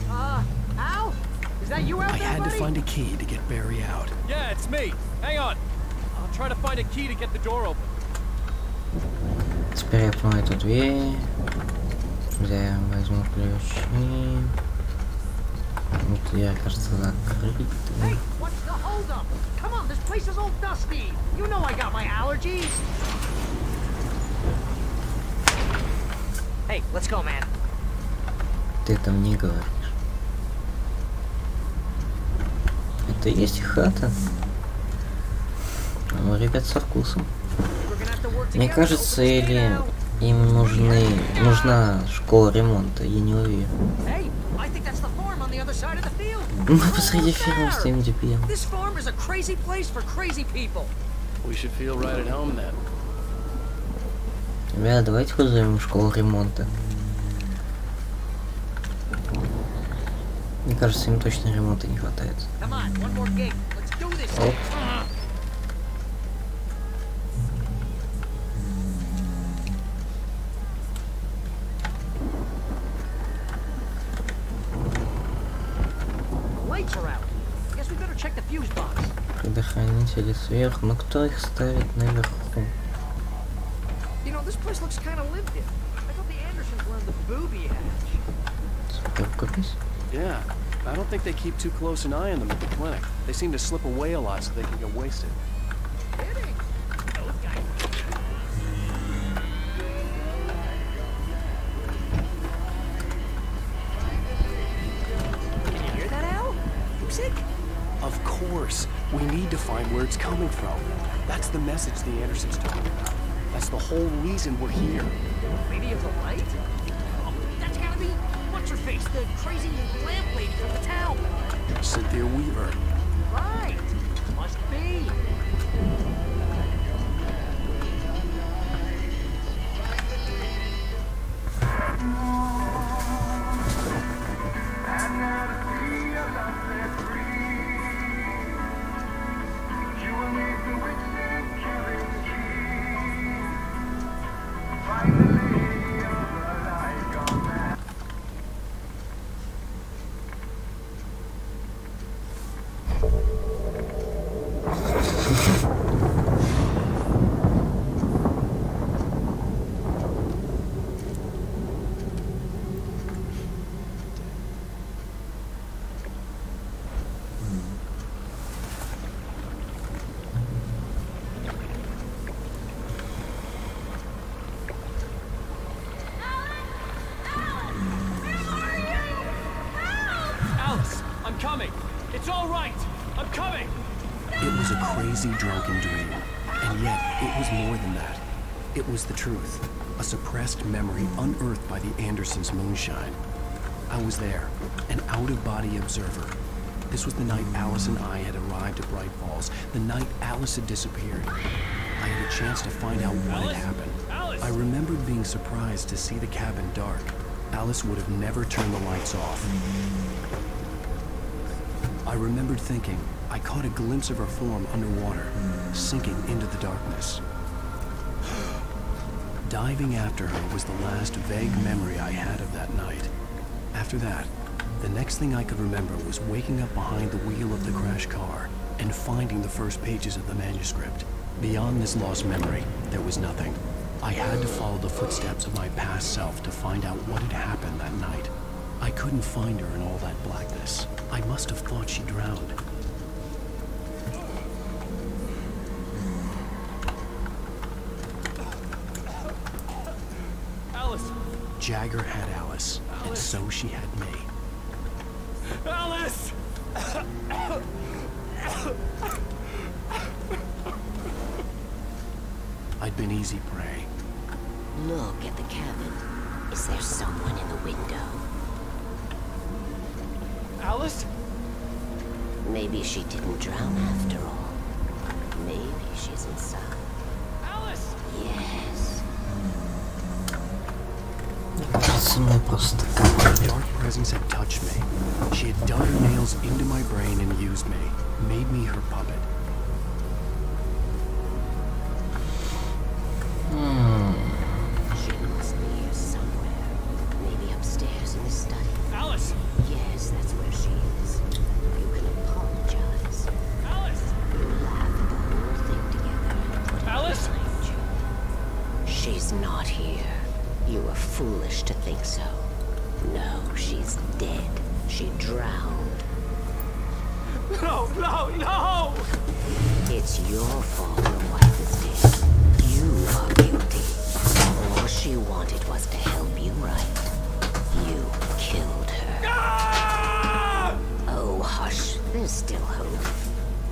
Да. Al? Is that you out I there, had to buddy? find a key to get Barry out. Yeah, it's me. Hang on. I'll try to find a key to get the door open. Теперь я пну эту дверь. Я возьму ключи. Вот я, кажется, закрыт. Hey, what's the holdup? Come on, this place is all dusty. You know I got my allergies. Hey, let's go, man. Ты там не говоришь. Это и есть хата. Ну, ребят, со вкусом. Мне кажется, или Им нужна школа ремонта, я не уверен. Мы посреди фермы стоим, дебил. Ребята, давайте вызовем школу ремонта. Мне кажется, им точно ремонта не хватает. Оп. Предохранители сверху, но кто их ставит наверху? Yeah, I don't think they keep too close an eye on them at the clinic. They seem to slip away a lot so they can get wasted. Can you hear that, Al? Music? Of course. We need to find where it's coming from. That's the message the Andersons talking about. That's the whole reason we're here. Lady of the Light? Oh, that's gotta be what's-her-face, the crazy lamp lady from the town. Cynthia Weaver. Right. Must be. It's all right. I'm coming. It was a crazy drunken dream, and yet it was more than that. It was the truth, a suppressed memory unearthed by the Andersons' moonshine. I was there, an out-of-body observer. This was the night Alice and I had arrived at Bright Falls, the night Alice had disappeared. I had a chance to find out what had happened. I remembered being surprised to see the cabin dark. Alice would have never turned the lights off. I remembered thinking I caught a glimpse of her form underwater, sinking into the darkness. Diving after her was the last vague memory I had of that night. After that, the next thing I could remember was waking up behind the wheel of the crashed car and finding the first pages of the manuscript. Beyond this lost memory, there was nothing. I had to follow the footsteps of my past self to find out what had happened that night. I couldn't find her in all that blackness. I must have thought she drowned. Alice! Jagger had Alice, and so she had me. Alice! I'd been easy prey. Look at the cabin. Is there someone in the window? Alice? Maybe she didn't drown after all. Maybe she's inside. Alice! Yes. A dark presence had touched me. She had dug her nails into my brain and used me, made me her puppet. She must be here somewhere. Maybe upstairs in the study. Alice! Yes, that's where she is. You can apologize. Alice! We'll have the whole thing together and put it Alice! behind you. She's not here. You were foolish to think so. No, she's dead. She drowned. No, no, no! It's your fault your wife is dead. You are guilty. All she wanted was to help you right. You killed her. Ah! Oh, hush. There's still hope.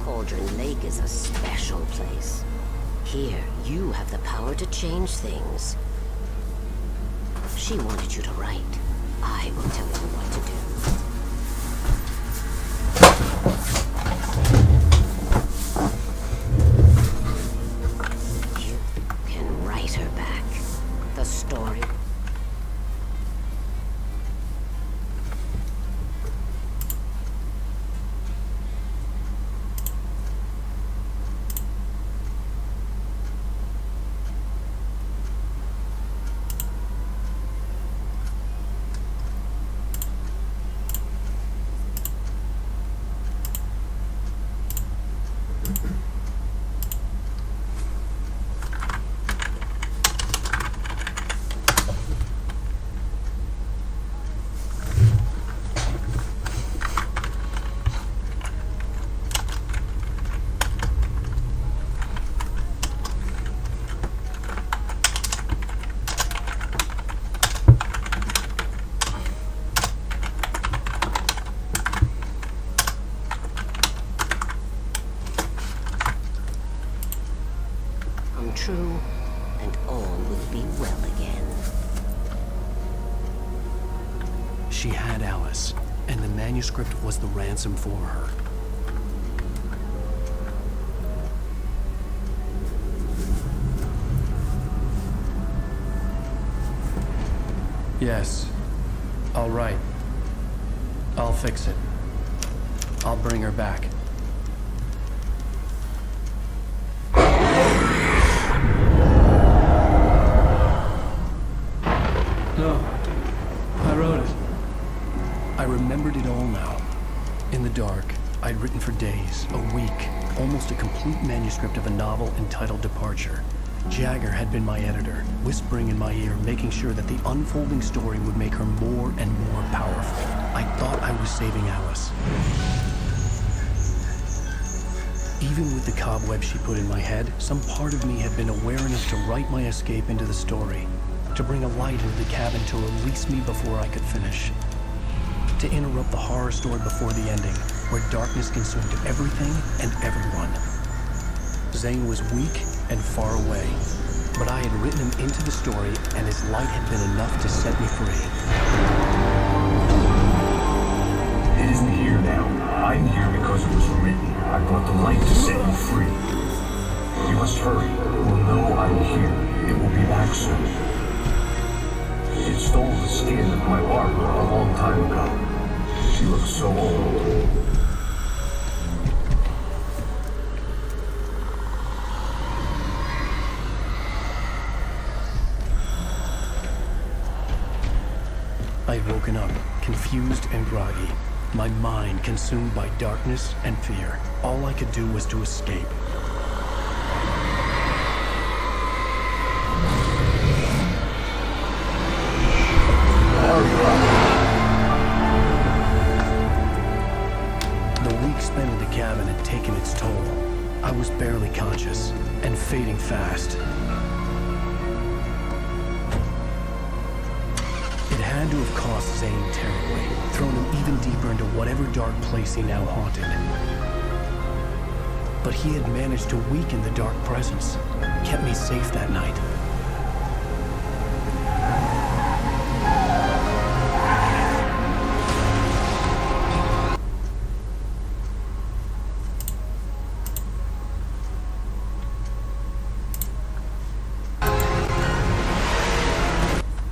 Cauldron Lake is a special place. Here, you have the power to change things. she wanted you to write, I will tell you what to do. You can write her back. The story. True, and all will be well again. She had Alice, and the manuscript was the ransom for her. Yes. All right. I'll fix it. I'll bring her back. No. I wrote it. I remembered it all now. In the dark, I'd written for days, a week, almost a complete manuscript of a novel entitled Departure. Jagger had been my editor, whispering in my ear, making sure that the unfolding story would make her more and more powerful. I thought I was saving Alice. Even with the cobweb she put in my head, some part of me had been aware enough to write my escape into the story, to bring a light into the cabin to release me before I could finish, to interrupt the horror story before the ending, where darkness consumed everything and everyone. Zane was weak and far away, but I had written him into the story, and his light had been enough to set me free. It isn't here now. I'm here because it was written. I brought the light to set you free. You must hurry. It will know I'm here. It will be back soon. It stole the skin of my barber a long time ago. She looks so old. I'd woken up, confused and groggy, my mind consumed by darkness and fear. All I could do was to escape. The week spent in the cabin had taken its toll. I was barely conscious and fading fast. It had to have cost Zane terribly, thrown him even deeper into whatever dark place he now haunted. But he had managed to weaken the dark presence, kept me safe that night.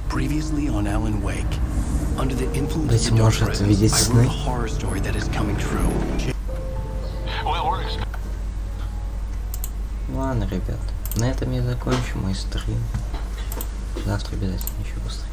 Previously on Alan Wake, under the influence of the dark presence, I wrote a horror story that is coming true. Ладно, ребят, на этом я закончу мой стрим. Завтра обязательно еще посмотрим.